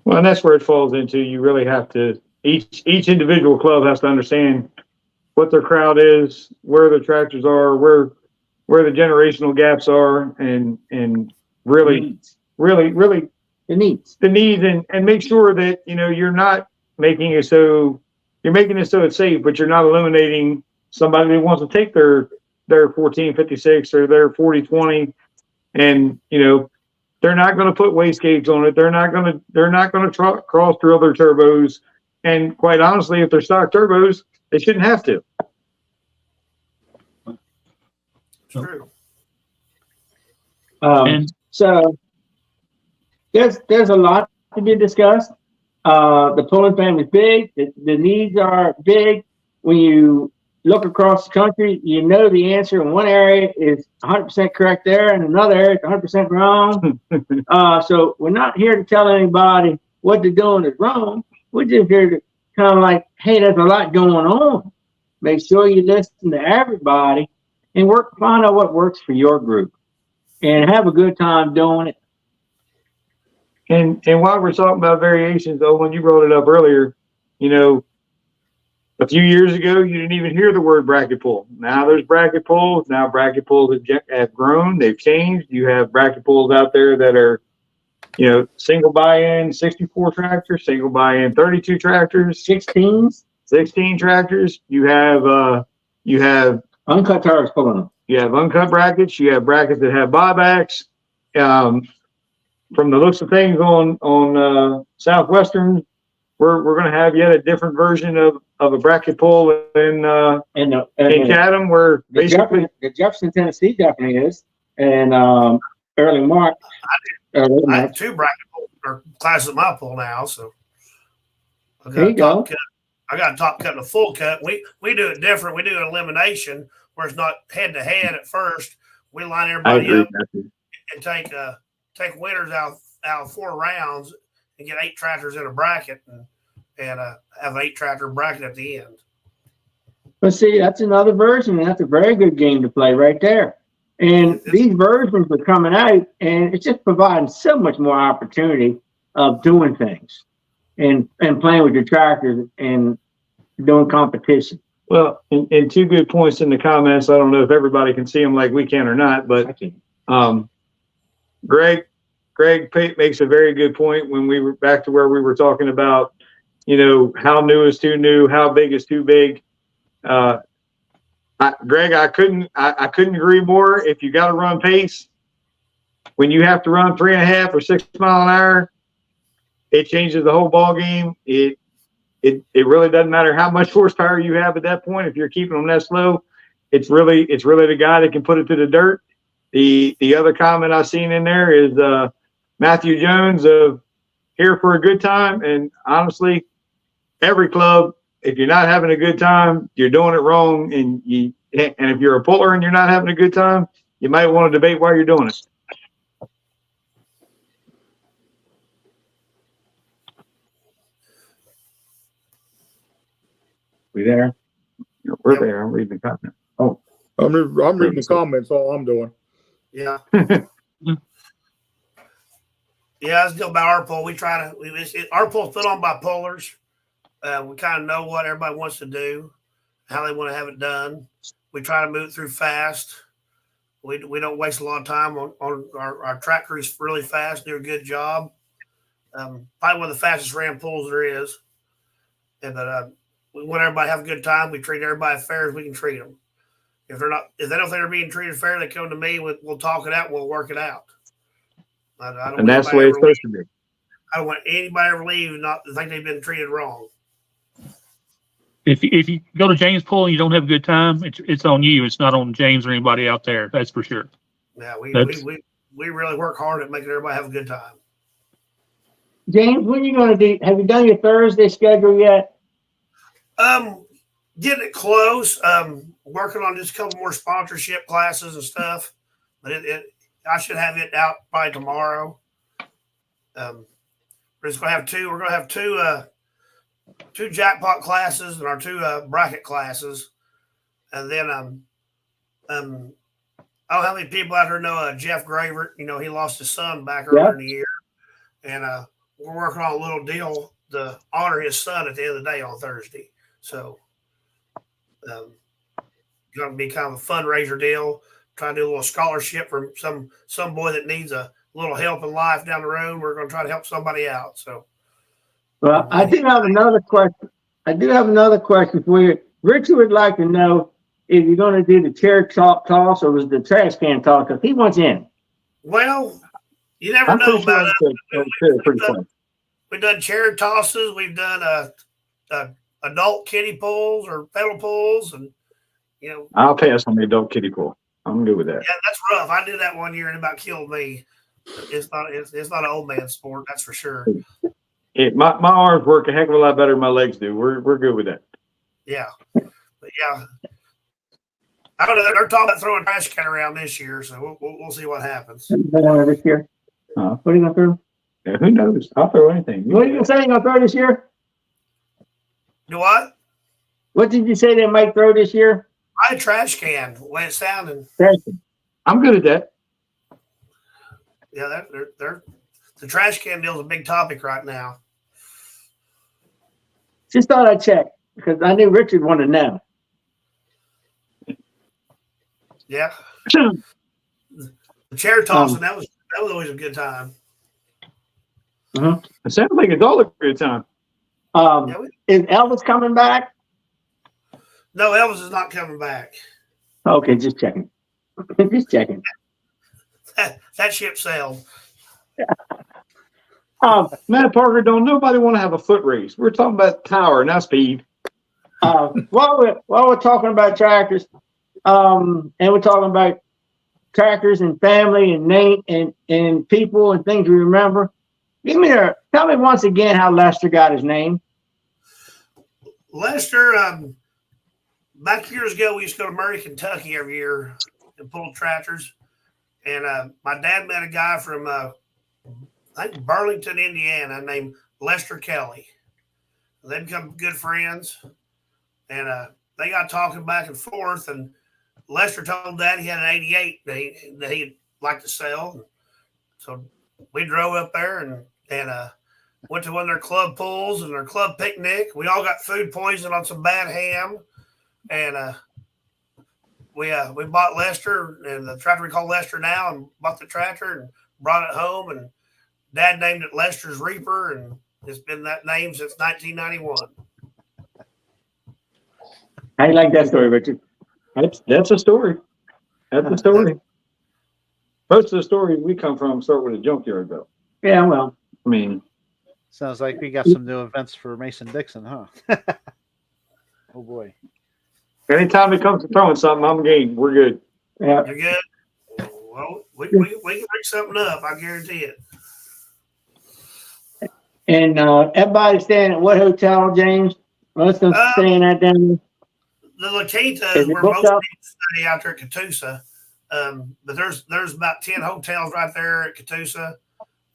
Speaker 5: Well, and that's where it falls into. You really have to, each individual club has to understand what their crowd is, where the tractors are, where the generational gaps are, and really
Speaker 6: the needs,
Speaker 5: and make sure that you're not making it so it's safe, but you're not eliminating somebody that wants to take their 1456 or their 4020, and they're not going to put wastegates on it. They're not going to cross drill their turbos, and quite honestly, if they're stock turbos, they shouldn't have to.
Speaker 3: True.
Speaker 6: So there's a lot to be discussed. The pulling family is big. The needs are big. When you look across the country, the answer in one area is 100% correct there, and another area is 100% wrong. So we're not here to tell anybody what they're doing is wrong. We're just here to kind of like, hey, there's a lot going on. Make sure you listen to everybody and find out what works for your group, and have a good time doing it.
Speaker 5: And while we're talking about variations, though, when you brought it up earlier, a few years ago, you didn't even hear the word bracket pull. Now there's bracket pulls. Now bracket pulls have grown. They've changed. You have bracket pulls out there that are single buy-in 64 tractors, single buy-in 32 tractors, 16 tractors. You have
Speaker 6: Uncut tires pulling them.
Speaker 5: You have uncut brackets. You have brackets that have buybacks. From the looks of things on Southwestern, we're going to have yet a different version of a bracket pull in Chatham, where basically
Speaker 6: the Jefferson, Tennessee definitely is, and early March.
Speaker 3: I have 2 bracket or classes at my pull now, so I
Speaker 6: There you go.
Speaker 3: cut. I got a top cut and a full cut. We do it different. We do an elimination where it's not head to head at first. We line everybody up and take winners out of 4 rounds and get 8 tractors in a bracket and have an 8 tractor bracket at the end.
Speaker 6: But see, that's another version, and that's a very good game to play right there. And these versions are coming out, and it's just providing so much more opportunity of doing things and playing with your tractors and doing competition.
Speaker 5: Well, and 2 good points in the comments. I don't know if everybody can see them like we can or not, but Greg makes a very good point when we were back to where we were talking about, how new is too new, how big is too big. Greg, I couldn't agree more. If you got to run pace, when you have to run 3.5 or 6 mile an hour, it changes the whole ball game. It really doesn't matter how much horsepower you have at that point. If you're keeping them that slow, it's really the guy that can put it to the dirt. The other comment I've seen in there is Matthew Jones of Here for a Good Time. And honestly, every club, if you're not having a good time, you're doing it wrong. And if you're a puller and you're not having a good time, you might want to debate why you're doing it.
Speaker 6: We there?
Speaker 5: We're there. I'm reading the comment. Oh,
Speaker 7: I'm reading the comments. All I'm doing.
Speaker 3: Yeah. Yeah, that's still about our poll. We try to our poll's put on by pullers. We kind of know what everybody wants to do, how they want to have it done. We try to move through fast. We don't waste a lot of time on our track crews really fast, do a good job. Probably one of the fastest ram pulls there is. And we want everybody to have a good time. We treat everybody fair as we can treat them. If they don't think they're being treated fair, they come to me. We'll talk it out. And we'll work it out. I don't
Speaker 5: and that's the way it's supposed to be.
Speaker 3: I don't want anybody ever leave and not think they've been treated wrong.
Speaker 2: If you go to James Pool and you don't have a good time, it's on you. It's not on James or anybody out there. That's for sure.
Speaker 3: Yeah, we really work hard at making everybody have a good time.
Speaker 6: James, when are you going to do? Have you done your Thursday schedule yet?
Speaker 3: Getting it close. Working on just a couple more sponsorship classes and stuff, but I should have it out by tomorrow. We're just going to have 2. We're going to have 2 jackpot classes and our 2 bracket classes, and then I don't know how many people out there know Jeff Gravert. He lost his son back earlier in the year, and we're working on a little deal to honor his son at the end of the day on Thursday. So, going to be kind of a fundraiser deal. Trying to do a little scholarship for some boy that needs a little help in life down the road. We're going to try to help somebody out. So,
Speaker 6: well, I do have another question for you. Richard would like to know if you're going to do the chair toss or was the trash can toss, because he wants in.
Speaker 3: Well, you never know about it. We've done chair tosses. We've done adult kiddie pulls or pedal pulls, and
Speaker 5: I'll pass on the adult kiddie pool. I'm good with that.
Speaker 3: Yeah, that's rough. I did that one year and it about killed me. It's not an old man sport, that's for sure.
Speaker 5: My arms work a heck of a lot better than my legs do. We're good with that.
Speaker 3: Yeah, but yeah, I don't know. They're talking about throwing a trash can around this year, so we'll see what happens.
Speaker 6: This year, what are you gonna throw?
Speaker 5: Yeah, who knows? I'll throw anything.
Speaker 6: What are you saying? Gonna throw this year?
Speaker 3: Do what?
Speaker 6: What did you say they might throw this year?
Speaker 3: I had a trash can. The way it sounded.
Speaker 5: I'm good at that.
Speaker 3: Yeah, they're the trash can deal is a big topic right now.
Speaker 6: Just thought I'd check because I knew Richard wanted to know.
Speaker 3: Yeah. The chair tossing, that was always a good time.
Speaker 5: It sounds like it's all a good time.
Speaker 6: Is Elvis coming back?
Speaker 3: No, Elvis is not coming back.
Speaker 6: Okay, just checking. Just checking.
Speaker 3: That ship sailed.
Speaker 5: Matt Parker, don't nobody want to have a foot race. We're talking about power, not speed.
Speaker 6: While we're talking about tractors, and we're talking about tractors and family and name and people and things we remember, tell me once again how Lester got his name.
Speaker 3: Lester, back years ago, we used to go to Murray, Kentucky every year and pull tractors. And my dad met a guy from, I think, Burlington, Indiana, named Lester Kelly. They become good friends. And they got talking back and forth. And Lester told Dad he had an 88 that he'd like to sell. So we drove up there and went to one of their club pools and their club picnic. We all got food poisoning on some bad ham. And we bought Lester and the tractor we call Lester now, and bought the tractor and brought it home. And Dad named it Lester's Reaper, and it's been that name since 1991.
Speaker 6: How do you like that story, Richard?
Speaker 5: That's a story. That's a story. Most of the stories we come from start with a junkyard, though.
Speaker 6: Yeah, well,
Speaker 5: I mean,
Speaker 1: Sounds like we got some new events for Mason Dixon, huh? Oh boy.
Speaker 5: anytime it comes to throwing something, I'm game. We're good.
Speaker 6: yeah.
Speaker 3: You're good? Well, we can bring something up. I guarantee it.
Speaker 6: And everybody staying at what hotel, James? Most of them staying at them.
Speaker 3: The La Quinta
Speaker 6: Is
Speaker 3: is
Speaker 6: it
Speaker 3: where
Speaker 6: booked
Speaker 3: most
Speaker 6: up?
Speaker 3: people stay out there at Catoosa. But there's about 10 hotels right there at Catoosa.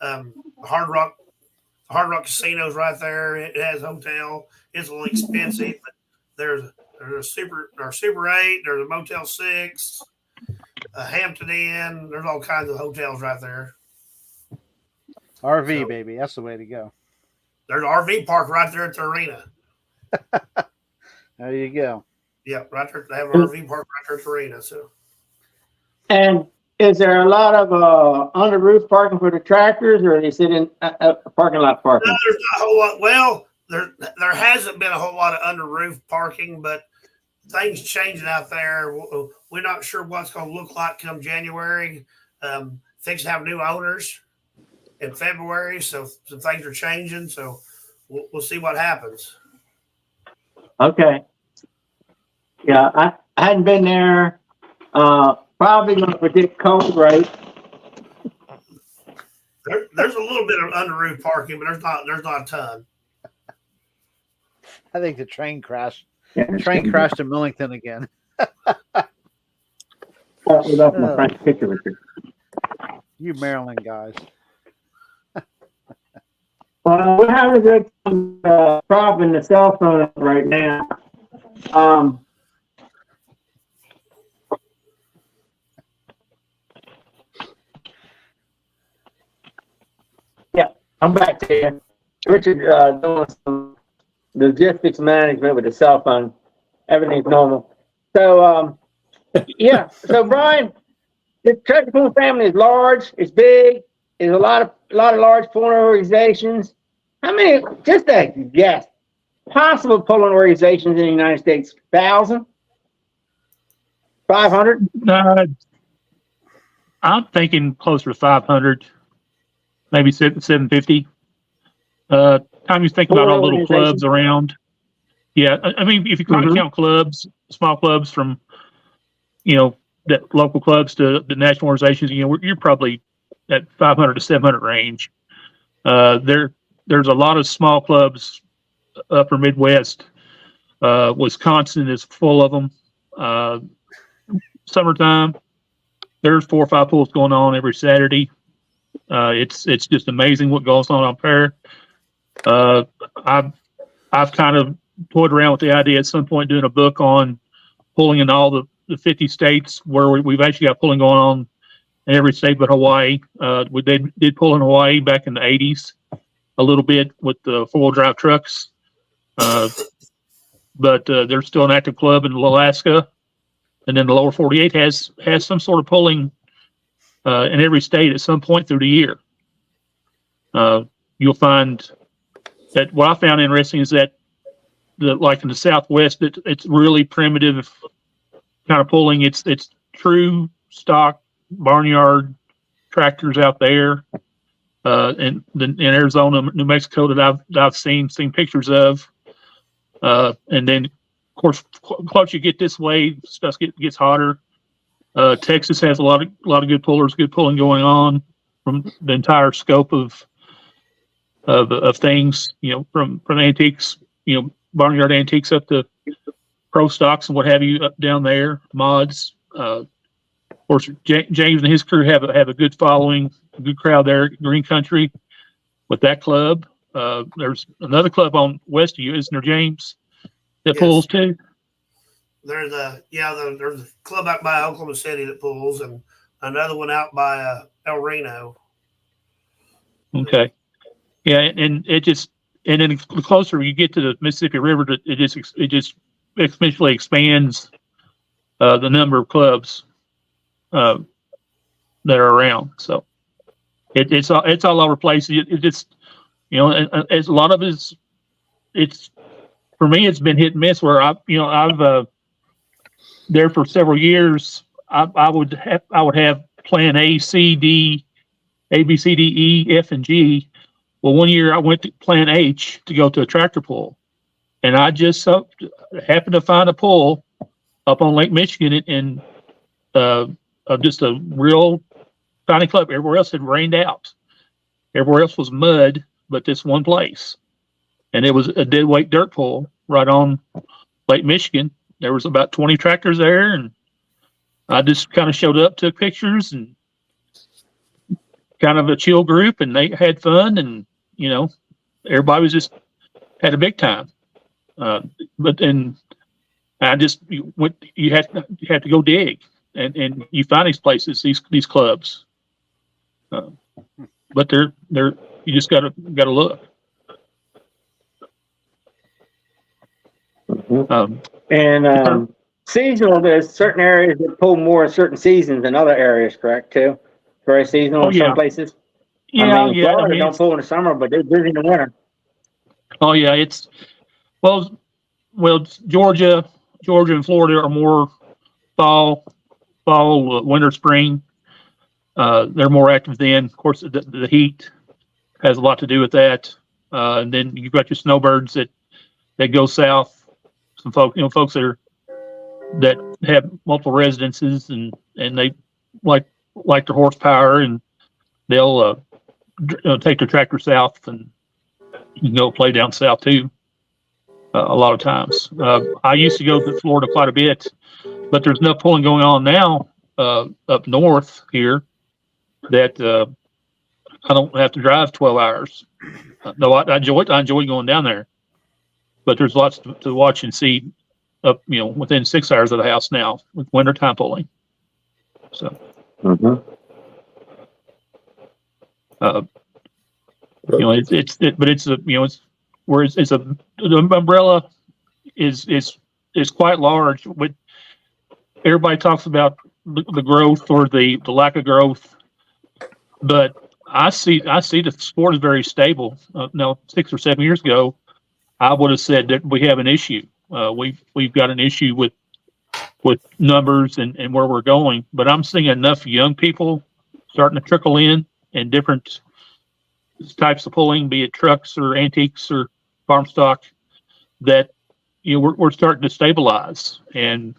Speaker 3: Hard Rock Casino's right there. It has a hotel. It's a little expensive, but there's a Super 8. There's a Motel 6, a Hampton Inn. There's all kinds of hotels right there.
Speaker 1: RV,
Speaker 3: So-
Speaker 1: baby. That's the way to go.
Speaker 3: There's an RV park right there at the arena.
Speaker 1: There you go.
Speaker 3: Yeah, right there. They have an RV park right there at the arena. So
Speaker 6: And is there a lot of under roof parking for the tractors, or are they sitting at parking lot parking?
Speaker 3: no, there's not a whole lot. Well, there hasn't been a whole lot of under roof parking, but things changing out there. We're not sure what's going to look like come January. Things have new owners in February, so some things are changing. So we'll see what happens.
Speaker 6: Okay. Yeah, I hadn't been there. Probably going to predict cold, right?
Speaker 3: There's a little bit of under roof parking, but there's not a ton.
Speaker 1: I think the train crashed.
Speaker 6: Yeah,
Speaker 1: The train crashed in Millington again.
Speaker 6: That was off my front picture, Richard.
Speaker 1: You Maryland guys.
Speaker 6: Well, we're having a good problem in the cell phone right now. Yeah, I'm back to you. Richard, doing some logistics management with the cell phone. Everything's normal. So, yeah. So, Bryan, the tractor pool family is large. It's big. There's a lot of large pulling organizations. How many? Just a guess. Possible pulling organizations in the United States? 1,000? 500?
Speaker 2: I'm thinking closer to 500, maybe 750. Time you think about all little clubs around. Yeah, I mean, if you count clubs, small clubs from, that local clubs to the national organizations, you're probably at 500 to 700 range. There's a lot of small clubs upper Midwest. Wisconsin is full of them. Summertime, there's 4 or 5 pools going on every Saturday. It's just amazing what goes on up there. I've kind of toyed around with the idea at some point doing a book on pulling in all the 50 states where we've actually got pulling going on in every state but Hawaii. We did pull in Hawaii back in the 80s a little bit with the 4-wheel drive trucks. But there's still an active club in Alaska. And then the lower 48 has some sort of pulling in every state at some point through the year. you'll find that what I found interesting is that like in the Southwest, it's really primitive kind of pulling. It's true stock barnyard tractors out there, and in Arizona, New Mexico that I've seen pictures of, and then of course closer you get this way, stuff gets hotter. Texas has a lot of good pullers, good pulling going on from the entire scope of things, from antiques, barnyard antiques up to pro stocks and what have you up down there, mods. Of course, James and his crew have a good following, a good crowd there, Green Country, with that club. There's another club on west of you, isn't there, James? That pulls too.
Speaker 3: There's a club out by Oklahoma City that pulls, and another one out by El Reno.
Speaker 2: Okay. Yeah, and then the closer you get to the Mississippi River, it just exponentially expands the number of clubs that are around. So it's all over the place. It just it's a lot of it's for me. It's been hit and miss. Where I've there for several years. I would have plan A, C, D, A, B, C, D, E, F, and G. Well, one year I went to plan H to go to a tractor pull, and I just happened to find a pull up on Lake Michigan in just a real tiny club. Everywhere else had rained out. Everywhere else was mud, but this one place. And it was a dead weight dirt pull right on Lake Michigan. There was about 20 tractors there, and I just kind of showed up, took pictures, and kind of a chill group, and they had fun, and everybody was just had a big time. But then I just went. You had to go dig, and you find these places, these clubs. But they're you just gotta look.
Speaker 6: Seasonal, there's certain areas that pull more in certain seasons than other areas, correct? Too very seasonal in some places.
Speaker 2: Yeah,
Speaker 6: Florida don't pull in the summer, but they're busy in the winter.
Speaker 2: Oh yeah, it's well, Georgia and Florida are more fall, winter, spring. They're more active then. Of course, the heat has a lot to do with that. And then you've got your snowbirds that go south. Some folks that have multiple residences and they like their horsepower, and they'll take their tractor south, and you can go play down south too. A lot of times, I used to go to Florida quite a bit, but there's enough pulling going on now up north here that I don't have to drive 12 hours. No, I enjoy going down there, but there's lots to watch and see up, within 6 hours of the house now with wintertime pulling. So, the umbrella is quite large. With everybody talks about the growth or the lack of growth, but I see the sport is very stable. Now, 6 or 7 years ago, I would have said that we have an issue. We've got an issue with numbers and where we're going. But I'm seeing enough young people starting to trickle in different types of pulling, be it trucks or antiques or farm stock, that we're starting to stabilize. And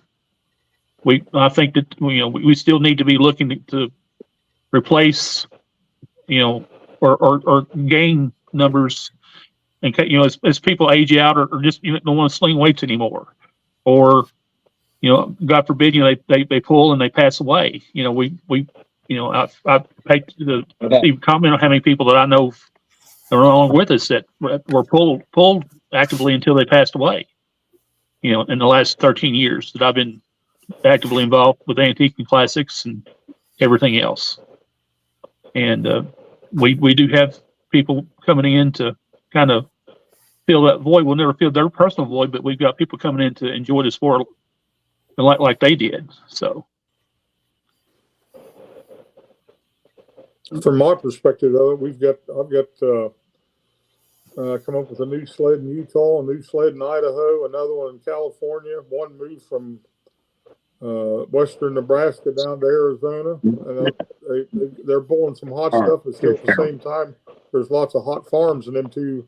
Speaker 2: I think that we still need to be looking to replace or gain numbers, and as people age out or just don't want to sling weights anymore, or God forbid they pull and they pass away. I've paid to even comment on how many people that I know are no longer with us that were pulled actively until they passed away. In the last 13 years that I've been actively involved with antique and classics and everything else. And we do have people coming in to kind of fill that void. We'll never fill their personal void, but we've got people coming in to enjoy the sport like they did. So,
Speaker 7: from my perspective, though, I've got Come up with a new sled in Utah, a new sled in Idaho, another one in California. One moved from western Nebraska down to Arizona. And they're pulling some hot stuff, but still at the same time, there's lots of hot farms in them 2-3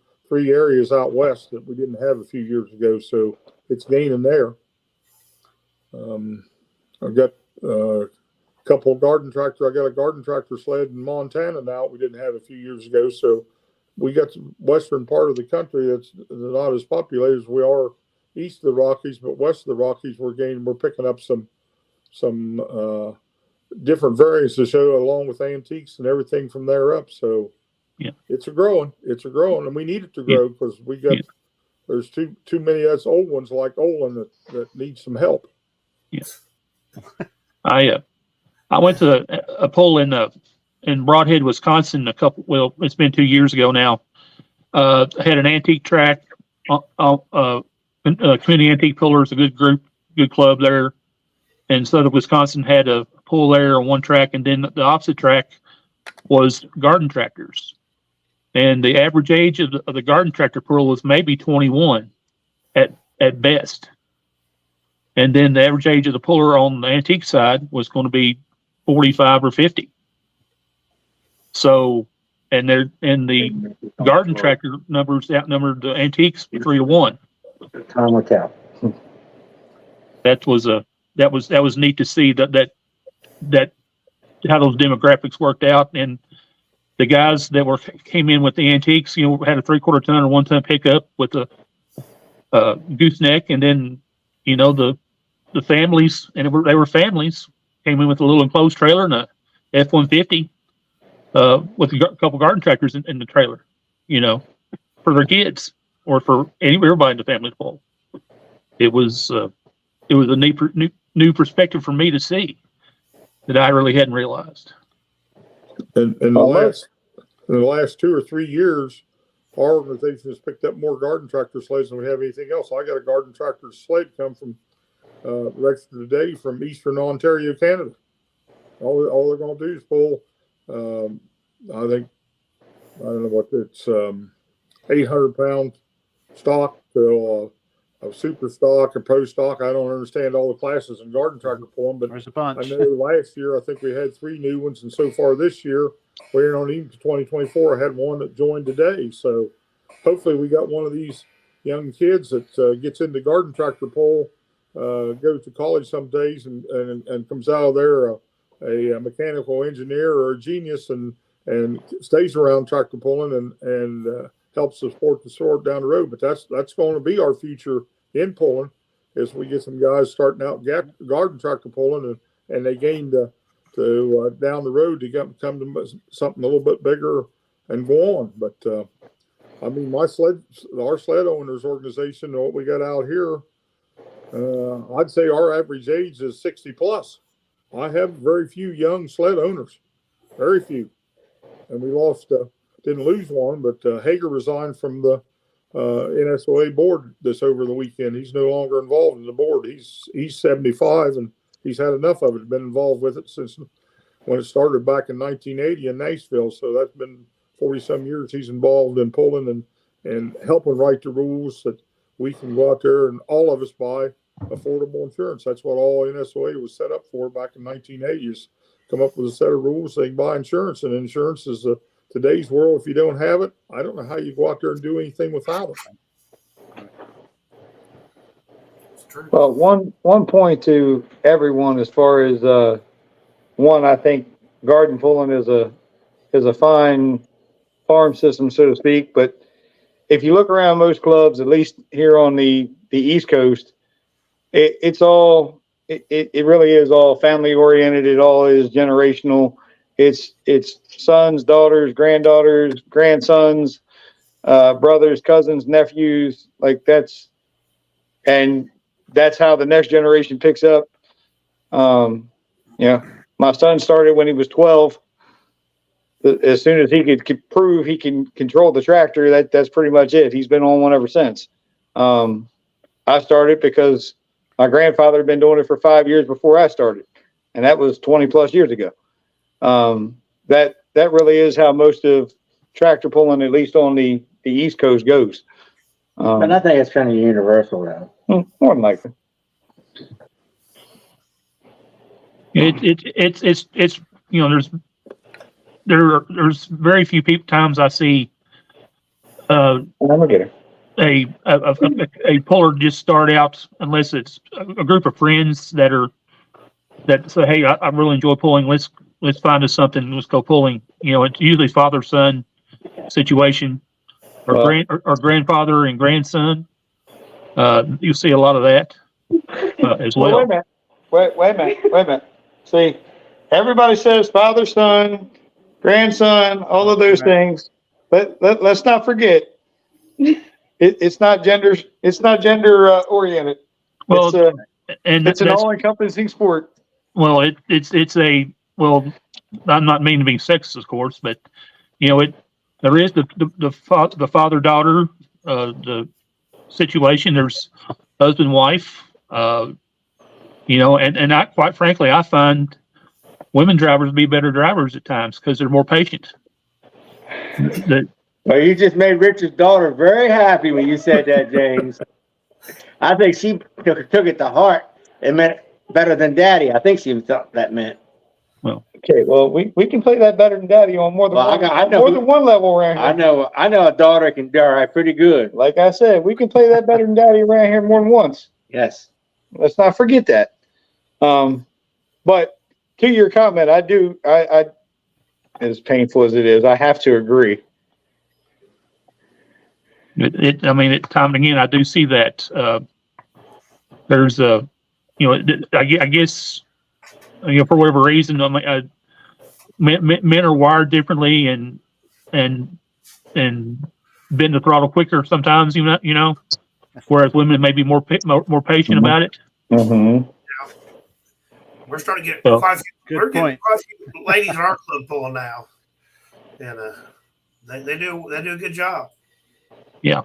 Speaker 7: areas out west that we didn't have a few years ago. So it's gaining there. I've got a couple of garden tractors. I got a garden tractor sled in Montana now. We didn't have a few years ago. So we got the western part of the country that's not as populated as we are east of the Rockies, but west of the Rockies, we're picking up some different variants to show, along with antiques and everything from there up. So
Speaker 2: yeah,
Speaker 7: it's a growing, and we need it to grow because we got there's too many of us old ones like Olan that need some help.
Speaker 2: Yes, I went to a pull in Broadhead, Wisconsin. It's been 2 years ago now. Had an antique track. Community Antique Pullers, a good club there. And Southern Wisconsin had a pull there on one track, and then the opposite track was garden tractors. And the average age of the garden tractor pull was maybe 21 at best. And then the average age of the puller on the antique side was going to be 45 or 50. So, and the garden tractor numbers outnumbered the antiques 3-1.
Speaker 6: Time will tell.
Speaker 2: That was neat to see that how those demographics worked out. And the guys that came in with the antiques, had a 3/4 ton or 1 ton pickup with a gooseneck, and then the families, and they were families, came in with a little enclosed trailer and a F-150 with a couple garden tractors in the trailer, for their kids or for everybody in the family to pull. It was a new perspective for me to see that I really hadn't realized.
Speaker 7: In the last 2 or 3 years, our organization has picked up more garden tractor sleds than we have anything else. I got a garden tractor sled come from registered today from Eastern Ontario, Canada. All they're going to do is pull. I don't know what it's 800-pound stock to a super stock, a pro stock. I don't understand all the classes in garden tractor pulling, but
Speaker 1: There's a bunch.
Speaker 7: I know last year I think we had 3 new ones, and so far this year, waiting on even to 2024, I had one that joined today. So hopefully we got one of these young kids that gets into garden tractor pull, goes to college some days and comes out of there a mechanical engineer or a genius and stays around tractor pulling and helps the sport down the road. But that's going to be our future in pulling, is we get some guys starting out garden tractor pulling and they gain to down the road to come to something a little bit bigger and go on. But I mean, our sled owners organization, what we got out here, I'd say our average age is 60 plus. I have very few young sled owners, very few. And we didn't lose one, but Hager resigned from the NSOA board this over the weekend. He's no longer involved in the board. He's 75 and he's had enough of it. Been involved with it since when it started back in 1980 in Nashville. So that's been 40 some years he's involved in pulling and helping write the rules that we can go out there and all of us buy affordable insurance. That's what all NSOA was set up for back in 1980, is come up with a set of rules so they can buy insurance. And insurance is today's world. If you don't have it, I don't know how you go out there and do anything without it.
Speaker 5: Well, one point to everyone as far as one, I think garden pulling is a fine farm system, so to speak. But if you look around most clubs, at least here on the East Coast, it really is all family oriented. It all is generational. It's sons, daughters, granddaughters, grandsons, brothers, cousins, nephews. That's how the next generation picks up. My son started when he was 12. As soon as he could prove he can control the tractor, that's pretty much it. He's been on one ever since. I started because my grandfather had been doing it for 5 years before I started, and that was 20 plus years ago. That really is how most of tractor pulling, at least on the the East Coast goes.
Speaker 6: But I think it's kind of universal though.
Speaker 5: More than likely.
Speaker 2: It's you know, there's very few times I see
Speaker 5: I'm gonna get her.
Speaker 2: a puller just start out, unless it's a group of friends that say, hey, I really enjoy pulling. Let's find us something. Let's go pulling. You know, it's usually father-son situation, or grandfather and grandson. You see a lot of that as well.
Speaker 5: Wait a minute. See, everybody says father, son, grandson, all of those things. Let's not forget, it's not gender. It's not gender oriented.
Speaker 2: Well,
Speaker 5: it's an all-encompassing sport.
Speaker 2: Well, it's a well. I'm not meaning to be sexist, of course, but you know, there is the father daughter the situation. There's husband wife. You know, and I, quite frankly, I find women drivers be better drivers at times because they're more patient.
Speaker 6: Well, you just made Richard's daughter very happy when you said that, James. I think she took it to heart. It meant better than daddy. I think she thought that meant.
Speaker 2: Well,
Speaker 5: okay. Well, we can play that better than daddy on more than one level around here.
Speaker 6: I know a daughter can drive pretty good.
Speaker 5: Like I said, we can play that better than daddy around here more than once.
Speaker 6: Yes.
Speaker 5: Let's not forget that. But to your comment, I as painful as it is, I have to agree.
Speaker 2: I mean, time and again, I do see that. There's you know, I guess, you know, for whatever reason, men are wired differently and bend the throttle quicker sometimes. You know, whereas women may be more patient about it.
Speaker 5: Mm-hmm.
Speaker 3: We're starting to get
Speaker 2: Well,
Speaker 3: quite a few ladies in our club pulling now, and they do a good job.
Speaker 2: Yeah.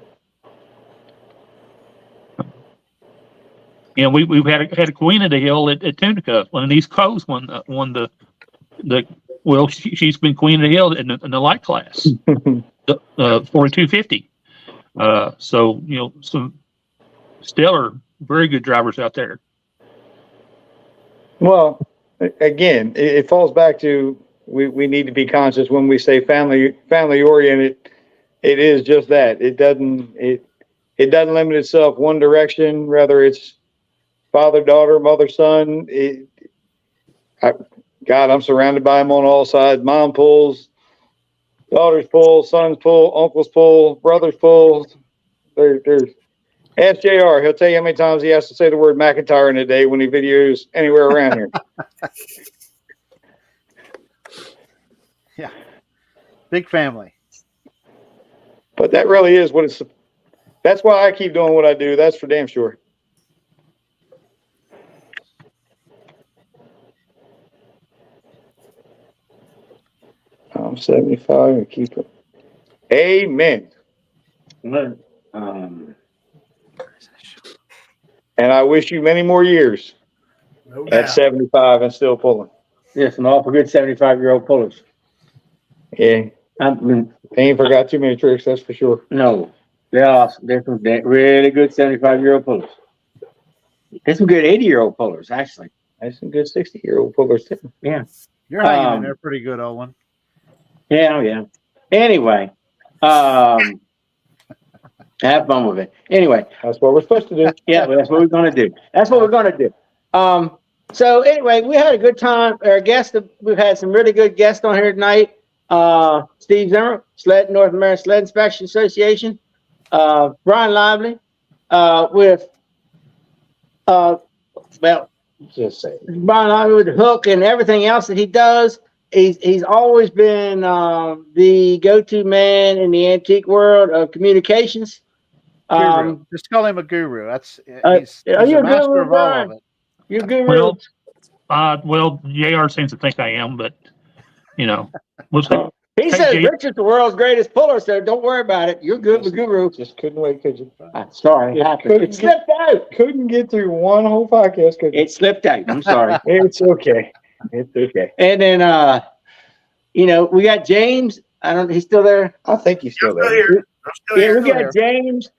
Speaker 2: You know, we've had a queen of the hill at Tunica. One of these Coes won the well, she's been queen of the hill in the light class, 4250. So you know, some stellar, very good drivers out there.
Speaker 5: Well, again, it falls back to we need to be conscious when we say family oriented. It is just that. It doesn't limit itself one direction. Whether it's father, daughter, mother, son. God, I'm surrounded by them on all sides. Mom pulls, daughters pull, sons pull, uncles pull, brothers pull. There's ask JR. He'll tell you how many times he has to say the word McIntyre in a day when he videos anywhere around here.
Speaker 1: Yeah. Big family.
Speaker 5: But that really is what it's. That's why I keep doing what I do. That's for damn sure. I'm 75 and keep it. Amen. And I wish you many more years at 75 and still pulling.
Speaker 6: Yes, an awful good 75-year-old pullers.
Speaker 5: Yeah. They ain't forgot too many tricks, that's for sure.
Speaker 6: No. There's some really good 75-year-old pullers. There's some good 80-year-old pullers, actually.
Speaker 5: There's some good 60-year-old pullers, too.
Speaker 6: Yeah.
Speaker 1: You're hanging in there pretty good, Olan.
Speaker 6: Yeah. Anyway, have fun with it. Anyway.
Speaker 5: That's what we're supposed to do.
Speaker 6: Yeah, well, that's what we're going to do. So anyway, we had a good time. We've had some really good guests on here tonight. Steve Zimmer, North American Sled Inspection Association. Bryan Lively,
Speaker 5: Just say it.
Speaker 6: Bryan Lively with the hook and everything else that he does. He's always been the go-to man in the antique world of communications.
Speaker 1: Guru. Just call him a guru. He's
Speaker 6: are you
Speaker 1: a
Speaker 6: a
Speaker 1: master
Speaker 6: guru,
Speaker 1: of all
Speaker 6: Bryan?
Speaker 1: of it.
Speaker 6: You're a guru.
Speaker 2: Well, JR seems to think I am, but you know, we'll see.
Speaker 6: He says Richard's the world's greatest puller, so don't worry about it. You're good with guru.
Speaker 5: Just couldn't wait, could you?
Speaker 6: Sorry, it happened. It slipped out.
Speaker 5: Couldn't get through one whole podcast, could you?
Speaker 6: It slipped out. I'm sorry.
Speaker 5: It's okay. It's okay.
Speaker 6: And then, we got James. He's still there.
Speaker 5: I think he's still there.
Speaker 3: I'm still
Speaker 6: Yeah,
Speaker 3: here.
Speaker 6: we got James.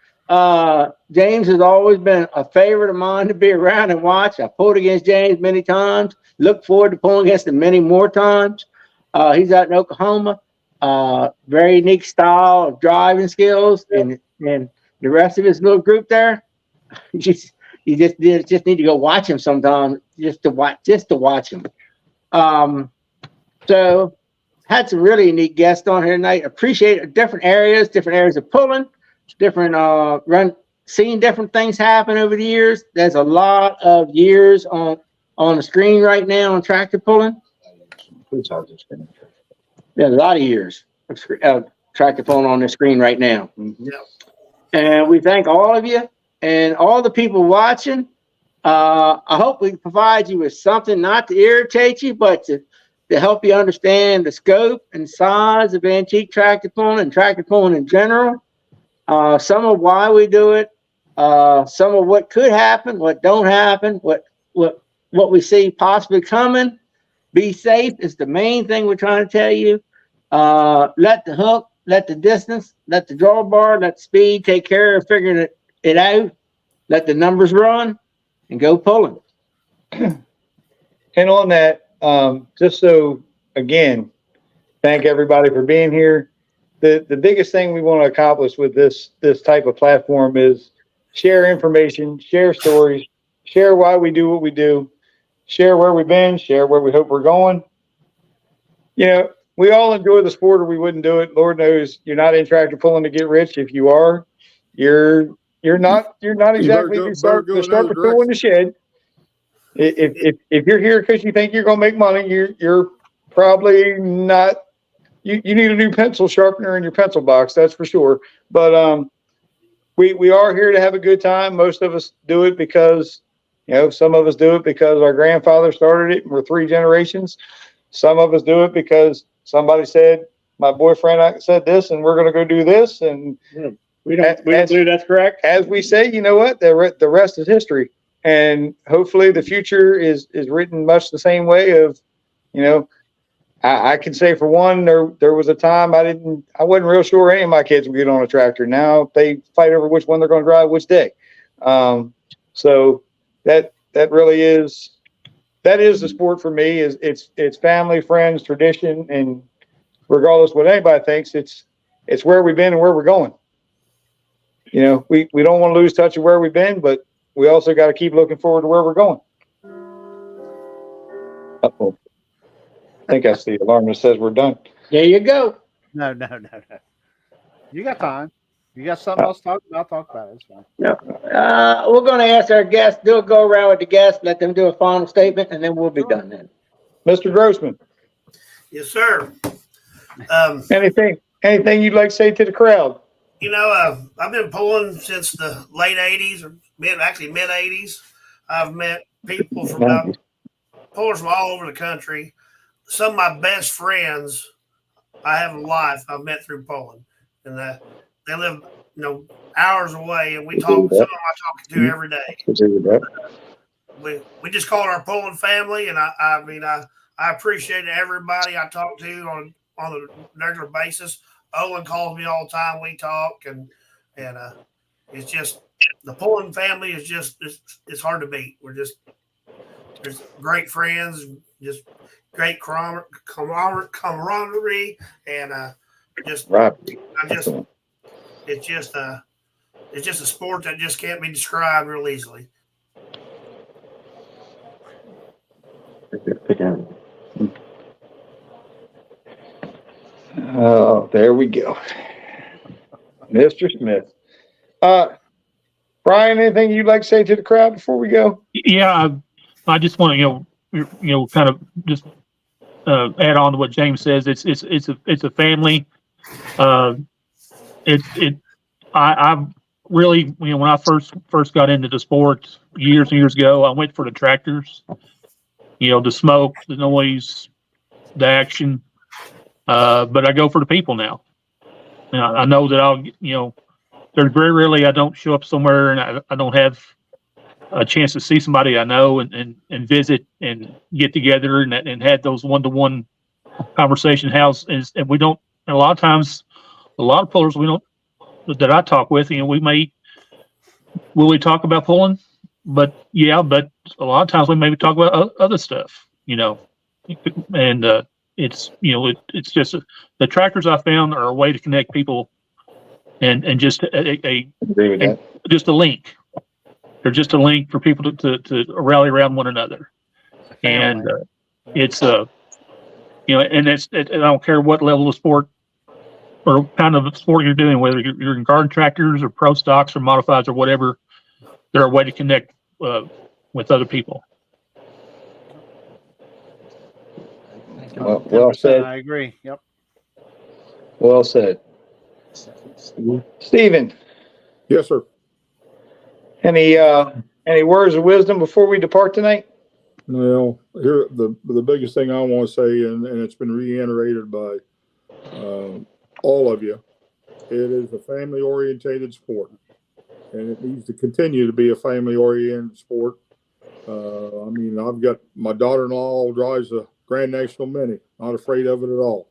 Speaker 6: James has always been a favorite of mine to be around and watch. I pulled against James many times. Look forward to pulling against him many more times. He's out in Oklahoma. Very unique style of driving skills, and the rest of his little group there. You just need to go watch him sometime, just to watch him. So had some really unique guests on here tonight. Appreciate different areas of pulling, different seeing different things happen over the years. There's a lot of years on the screen right now on tractor pulling. There's a lot of years of tractor pulling on the screen right now.
Speaker 3: Yeah.
Speaker 6: And we thank all of you and all the people watching. I hope we provide you with something not to irritate you, but to help you understand the scope and size of antique tractor pulling and tractor pulling in general. Some of why we do it, some of what could happen, what don't happen, what we see possibly coming. Be safe is the main thing we're trying to tell you. Let the hook, let the distance, let the drawbar, let the speed take care of figuring it out. Let the numbers run and go pulling.
Speaker 5: And on that, just so, again, thank everybody for being here. The biggest thing we want to accomplish with this type of platform is share information, share stories, share why we do what we do, share where we've been, share where we hope we're going. You know, we all enjoy the sport or we wouldn't do it. Lord knows you're not in tractor pulling to get rich. If you are, you're not exactly the start the tool in the shed. If you're here because you think you're going to make money, you're probably not. You need a new pencil sharpener in your pencil box, that's for sure. But we are here to have a good time. Most of us do it because, some of us do it because our grandfather started it and we're 3 generations. Some of us do it because somebody said, my boyfriend said this and we're going to go do this. And
Speaker 6: we don't believe that's correct.
Speaker 5: As we say, you know what? The rest is history. And hopefully the future is written much the same way of, I can say for one, there was a time I wasn't real sure any of my kids would get on a tractor. Now they fight over which one they're going to drive which day. So that really is the sport for me. Is it's family, friends, tradition, and regardless of what anybody thinks, it's where we've been and where we're going. We don't want to lose touch of where we've been, but we also got to keep looking forward to where we're going. Uh-oh. I think that's the alarm that says we're done.
Speaker 6: There you go.
Speaker 1: No. You got time. You got something else to talk about? Talk about it. It's fine.
Speaker 6: No. We're going to ask our guests, do a go around with the guests, let them do a final statement, and then we'll be done then.
Speaker 5: Mr. Grossman.
Speaker 3: Yes, sir.
Speaker 5: Anything you'd like to say to the crowd?
Speaker 3: I've been pulling since the late 80s, or mid 80s. I've met people pullers from all over the country. Some of my best friends I have in life I've met through pulling, and they live hours away, and we talk. Some of them I talk to every day. We just call it our pulling family, and I appreciate everybody I talk to on a regular basis. Olan calls me all the time. We talk, and it's just the pulling family is just it's hard to beat. There's great friends, just great camaraderie, and it's just a sport that just can't be described real easily.
Speaker 5: Oh, there we go. Mr. Smith. Bryan, anything you'd like to say to the crowd before we go?
Speaker 2: Yeah, I just want to, kind of just add on to what James says. It's a family. I really, when I first got into the sport years and years ago, I went for the tractors. The smoke, the noise, the action. But I go for the people now. I know that there's very rarely I don't show up somewhere and I don't have a chance to see somebody I know and visit and get together and have those one-to-one conversation. And we don't, and a lot of times, a lot of pullers, we that I talk with, will we talk about pulling? But a lot of times we maybe talk about other stuff, and it's it's just the tractors I found are a way to connect people, and just just a link. They're just a link for people to rally around one another, and it's and I don't care what level of sport or kind of sport you're doing, whether you're in garden tractors or pro stocks or modifieds or whatever, they're a way to connect with other people.
Speaker 5: Well said.
Speaker 1: I agree. Yep.
Speaker 5: Well said. Stephen,
Speaker 7: Yes, sir.
Speaker 5: any words of wisdom before we depart tonight?
Speaker 7: Well, here the biggest thing I want to say, and it's been reiterated by all of you, it is a family-orientated sport, and it needs to continue to be a family-oriented sport. I've got my daughter-in-law drives a Grand National Mini, not afraid of it at all.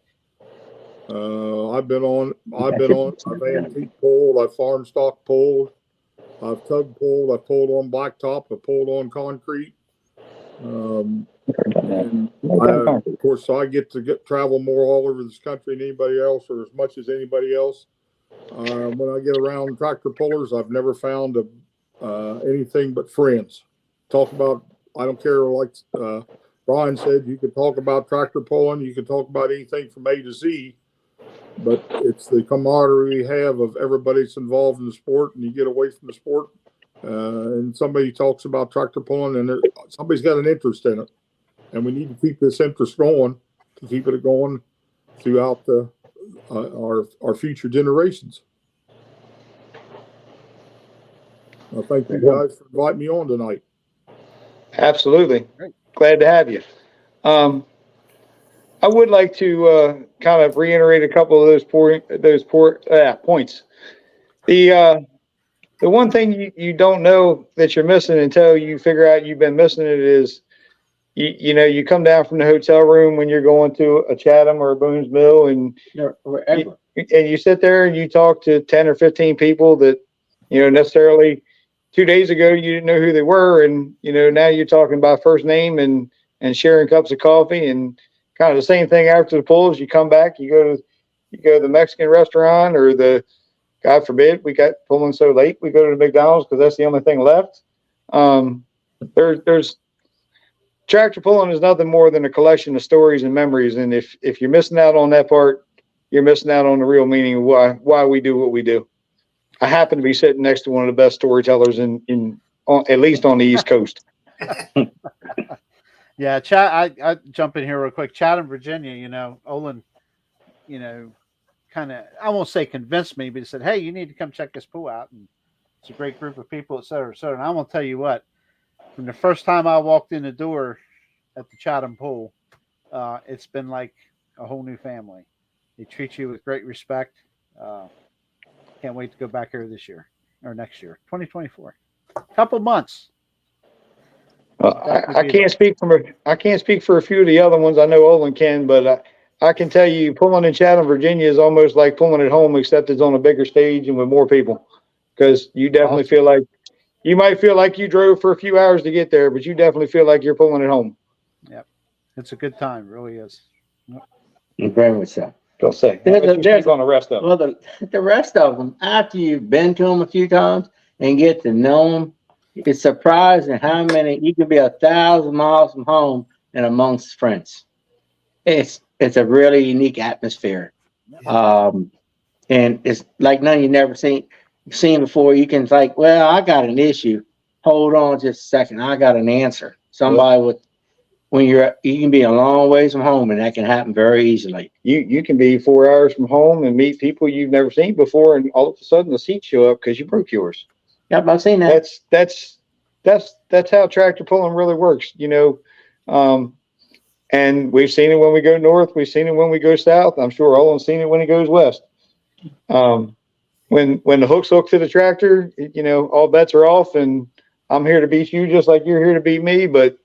Speaker 7: I've antique pulled, I've farm stock pulled, I've tug pulled, I've pulled on blacktop, I've pulled on concrete. And of course, I get to travel more all over this country than anybody else, or as much as anybody else. When I get around tractor pullers, I've never found anything but friends. Talk about, I don't care, like Bryan said, you can talk about tractor pulling, you can talk about anything from A to Z, but it's the camaraderie we have of everybody that's involved in the sport, and you get away from the sport. And somebody talks about tractor pulling, and somebody's got an interest in it, and we need to keep this interest going to keep it going throughout our future generations. I thank you guys for inviting me on tonight.
Speaker 5: Absolutely.
Speaker 1: Great.
Speaker 5: Glad to have you. I would like to kind of reiterate a couple of those points. The one thing you don't know that you're missing until you figure out you've been missing it is, you come down from the hotel room when you're going to a Chatham or a Boone's Mill, and you sit there and you talk to 10 or 15 people that, necessarily 2 days ago you didn't know who they were, and now you're talking by first name and sharing cups of coffee, and kind of the same thing after the pulls. You come back, you go to the Mexican restaurant, or God forbid, we got pulling so late, we go to the McDonald's because that's the only thing left. There's tractor pulling is nothing more than a collection of stories and memories, and if you're missing out on that part, you're missing out on the real meaning of why we do what we do. I happen to be sitting next to one of the best storytellers at least on the East Coast.
Speaker 1: Yeah, I jump in here real quick. Chatham, Virginia, Olan, kind of, I won't say convinced me, but he said, hey, you need to come check this pool out. And it's a great group of people, et cetera, et cetera. And I want to tell you what, from the first time I walked in the door at the Chatham pool, it's been like a whole new family. They treat you with great respect. Can't wait to go back here this year or next year, 2024. Couple months.
Speaker 5: Well, I can't speak for a few of the other ones. I know Olan can, but I can tell you, pulling in Chatham, Virginia is almost like pulling at home, except it's on a bigger stage and with more people. Because you definitely feel like you might feel like you drove for a few hours to get there, but you definitely feel like you're pulling at home.
Speaker 1: Yep, it's a good time, it really is.
Speaker 6: Yep. Very much so.
Speaker 5: I'll say. There's on the rest of them.
Speaker 6: Well, the rest of them, after you've been to them a few times and get to know them, it's surprising how many you could be 1,000 miles from home and amongst friends. It's a really unique atmosphere, and it's like none you've never seen before. You can like, well, I got an issue. Hold on just a second, I got an answer. Somebody you can be a long ways from home, and that can happen very easily.
Speaker 5: You can be 4 hours from home and meet people you've never seen before, and all of a sudden the seats show up because you broke yours.
Speaker 6: Yep, I've seen that.
Speaker 5: That's how tractor pulling really works, and we've seen it when we go north. We've seen it when we go south. I'm sure Olan's seen it when he goes west. When the hook's hooked to the tractor, all bets are off, and I'm here to beat you just like you're here to beat me. But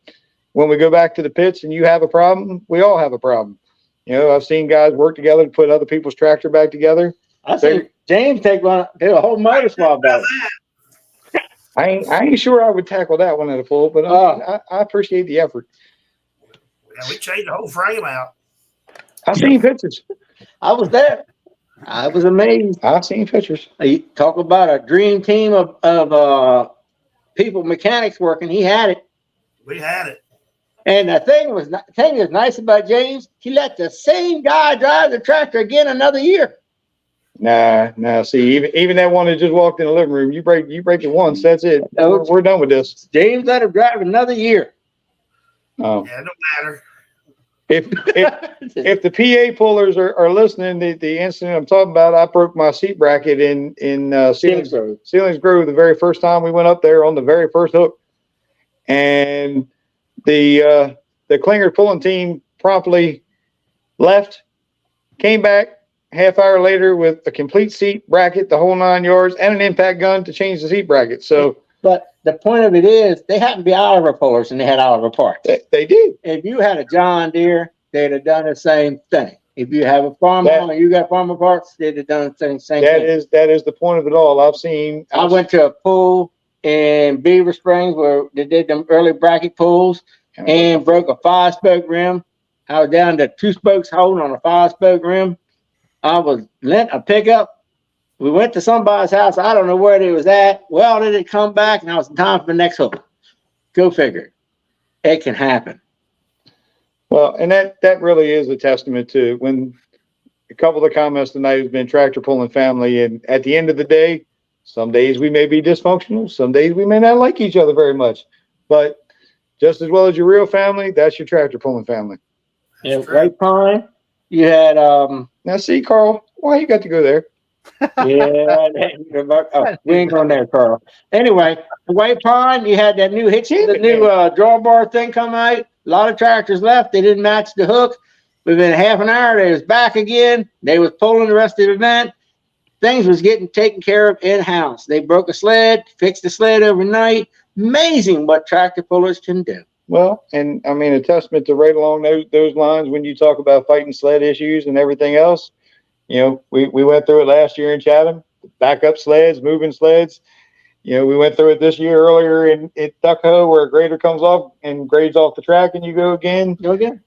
Speaker 5: when we go back to the pits and you have a problem, we all have a problem. I've seen guys work together to put other people's tractor back together.
Speaker 6: I've seen James take one, do a whole motor swap back.
Speaker 5: I ain't sure I would tackle that one at a full, but I appreciate the effort.
Speaker 3: Yeah, we changed the whole frame out.
Speaker 5: I've seen pictures.
Speaker 6: I was there. I was amazed.
Speaker 5: I've seen pictures.
Speaker 6: You talk about a dream team of people, mechanics working. He had it.
Speaker 3: We had it.
Speaker 6: And the thing that's nice about James, he let the same guy drive the tractor again another year.
Speaker 5: Nah. See, even that one that just walked in the living room, you break it once. That's it. We're done with this.
Speaker 6: James let him drive another year.
Speaker 5: Oh.
Speaker 3: Yeah, it don't matter.
Speaker 5: If the PA pullers are listening, the incident I'm talking about, I broke my seat bracket in Ceilings Grove the very first time we went up there on the very first hook, and the Klinger pulling team promptly left, came back half hour later with a complete seat bracket, the whole 9 yards, and an impact gun to change the seat bracket. So,
Speaker 6: but the point of it is, they happen to be Oliver pullers, and they had Oliver parts.
Speaker 5: They did.
Speaker 6: If you had a John Deere, they'd have done the same thing. If you have a farmer and you got farmer parts, they'd have done the same thing.
Speaker 5: That is the point of it all. I
Speaker 6: went to a pool in Beaver Springs where they did them early bracket pulls and broke a 5-spoke rim. I was down to 2 spokes holding on a 5-spoke rim. I was lent a pickup. We went to somebody's house. I don't know where they was at. Well, did it come back, and I was in time for the next hook. Go figure. It can happen.
Speaker 5: Well, and that really is a testament to when a couple of the comments tonight has been tractor pulling family. And at the end of the day, some days we may be dysfunctional. Some days we may not like each other very much. But just as well as your real family, that's your tractor pulling family.
Speaker 6: Yeah, White Pine, you had
Speaker 5: now see, Carl, why you got to go there?
Speaker 6: Yeah, we ain't going there, Carl. Anyway, White Pine, you had that new drawbar thing come out. A lot of tractors left. They didn't match the hook. Within half an hour, they was back again. They was pulling the rest of the event. Things was getting taken care of in-house. They broke a sled, fixed the sled overnight. Amazing what tractor pullers can do.
Speaker 5: Well, and I mean, a testament to right along those lines when you talk about fighting sled issues and everything else. You know, we went through it last year in Chatham, backup sleds, moving sleds. You know, we went through it this year earlier in Duckho, where a grader comes off and grades off the track and you go again.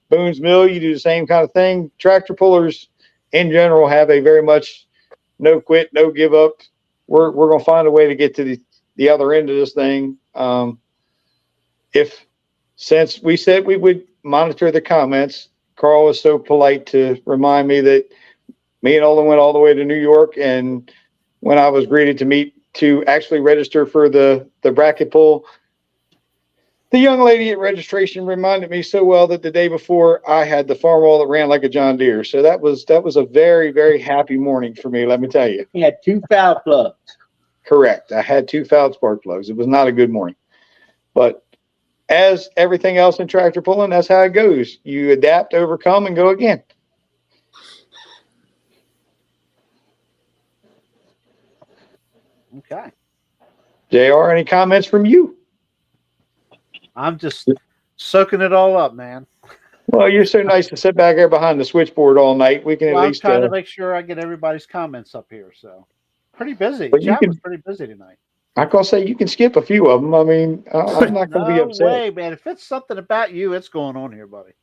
Speaker 5: Boone's Mill, you do the same kind of thing. Tractor pullers in general have a very much no quit, no give up. We're going to find a way to get to the other end of this thing. Since we said we would monitor the comments, Carl was so polite to remind me that me and Olan went all the way to New York, and when I was greeted to actually register for the bracket pull, the young lady at registration reminded me so well that the day before I had the farm wall that ran like a John Deere. So that was a very, very happy morning for me, let me tell you.
Speaker 6: He had 2 foul plugs.
Speaker 5: Correct. I had 2 fouled spark plugs. It was not a good morning. But as everything else in tractor pulling, that's how it goes. You adapt, overcome, and go again.
Speaker 1: Okay.
Speaker 5: JR, any comments from you?
Speaker 1: I'm just soaking it all up, man.
Speaker 5: Well, you're so nice to sit back there behind the switchboard all night. We can at least
Speaker 1: I'm trying to make sure I get everybody's comments up here. So pretty busy. Chat was pretty busy tonight.
Speaker 5: I'm gonna say you can skip a few of them. I mean, I'm not gonna be upset.
Speaker 1: No way, man. If it's something about you, it's going on here, buddy.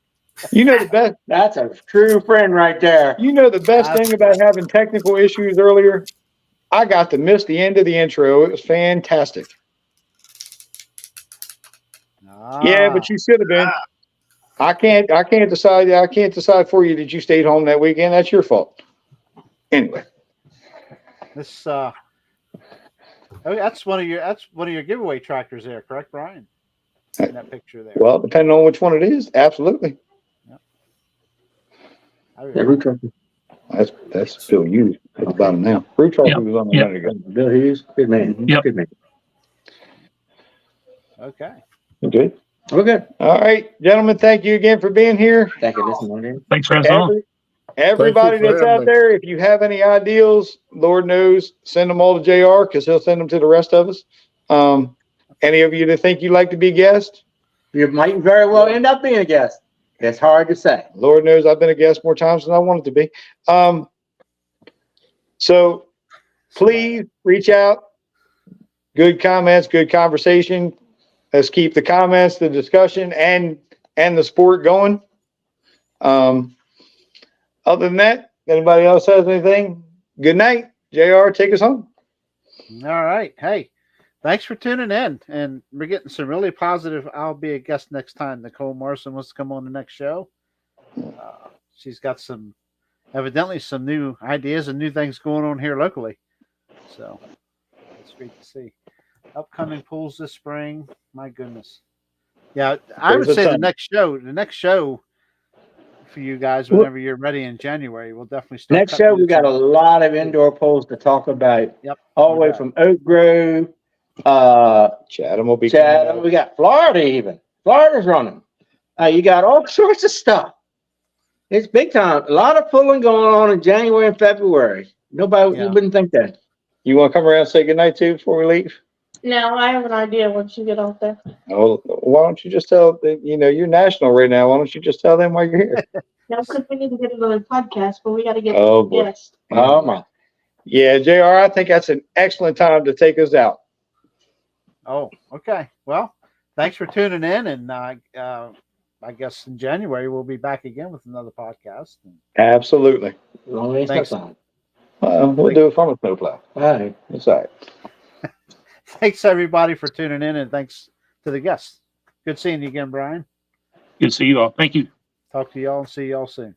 Speaker 5: You know the best.
Speaker 6: That's a true friend right there.
Speaker 5: You know the best thing about having technical issues earlier? I got to miss the end of the intro. It was fantastic. Yeah, but you should have been. I can't decide for you that you stayed home that weekend. That's your fault. Anyway.
Speaker 1: This that's one of your giveaway tractors there, correct, Brian? In that picture there.
Speaker 5: Well, depending on which one it is, absolutely.
Speaker 1: Yep.
Speaker 5: That's Bill Hughes at the bottom now. Root Trophy was on the minute ago.
Speaker 6: Bill Hughes, good man.
Speaker 2: Yep.
Speaker 6: Good man.
Speaker 1: Okay.
Speaker 5: Okay.
Speaker 6: Okay.
Speaker 5: All right, gentlemen. Thank you again for being here.
Speaker 6: Thank you. This morning.
Speaker 2: Thanks for having us on.
Speaker 5: Everybody
Speaker 7: Thank you for
Speaker 5: that's out
Speaker 7: having me.
Speaker 5: there, if you have any ideals, Lord knows, send them all to JR because he'll send them to the rest of us. Any of you that think you'd like to be guests,
Speaker 6: You might very well end up being a guest. It's hard to say.
Speaker 5: Lord knows I've been a guest more times than I wanted to be. So please reach out. Good comments, good conversation. Let's keep the comments, the discussion, and the sport going. Other than that, anybody else has anything? Good night. JR, take us home.
Speaker 1: All right. Hey, thanks for tuning in. And we're getting some really positive. I'll be a guest next time. Nicole Morrison wants to come on the next show. She's got evidently some new ideas and new things going on here locally. So it's great to see. Upcoming pools this spring. My goodness. Yeah, I would say the next show for you guys, whenever you're ready in January, we'll definitely start.
Speaker 6: Next show, we got a lot of indoor pools to talk about.
Speaker 1: Yep.
Speaker 6: All the way from Oak Grove,
Speaker 5: Chatham will be
Speaker 6: Chatham. We got Florida even. Florida's running. You got all sorts of stuff. It's big time. A lot of pulling going on in January and February. Nobody, you wouldn't think that.
Speaker 5: You want to come around and say goodnight too before we leave?
Speaker 8: No, I have an idea once you get off there.
Speaker 5: Oh, why don't you just tell them, you're national right now. Why don't you just tell them why you're here?
Speaker 8: No, because we need to get another podcast, but we got to get
Speaker 5: Oh,
Speaker 8: a
Speaker 5: boy.
Speaker 8: guest.
Speaker 6: Oh, my.
Speaker 5: Yeah, JR, I think that's an excellent time to take us out.
Speaker 1: Oh, okay. Well, thanks for tuning in. And I guess in January, we'll be back again with another podcast.
Speaker 5: Absolutely.
Speaker 6: Long range
Speaker 1: Thanks.
Speaker 6: sign.
Speaker 5: We'll do it from a snowplow.
Speaker 6: All right.
Speaker 5: It's all right.
Speaker 1: Thanks, everybody, for tuning in. And thanks to the guests. Good seeing you again, Bryan.
Speaker 2: Good to see you all. Thank you.
Speaker 1: Talk to y'all and see y'all soon.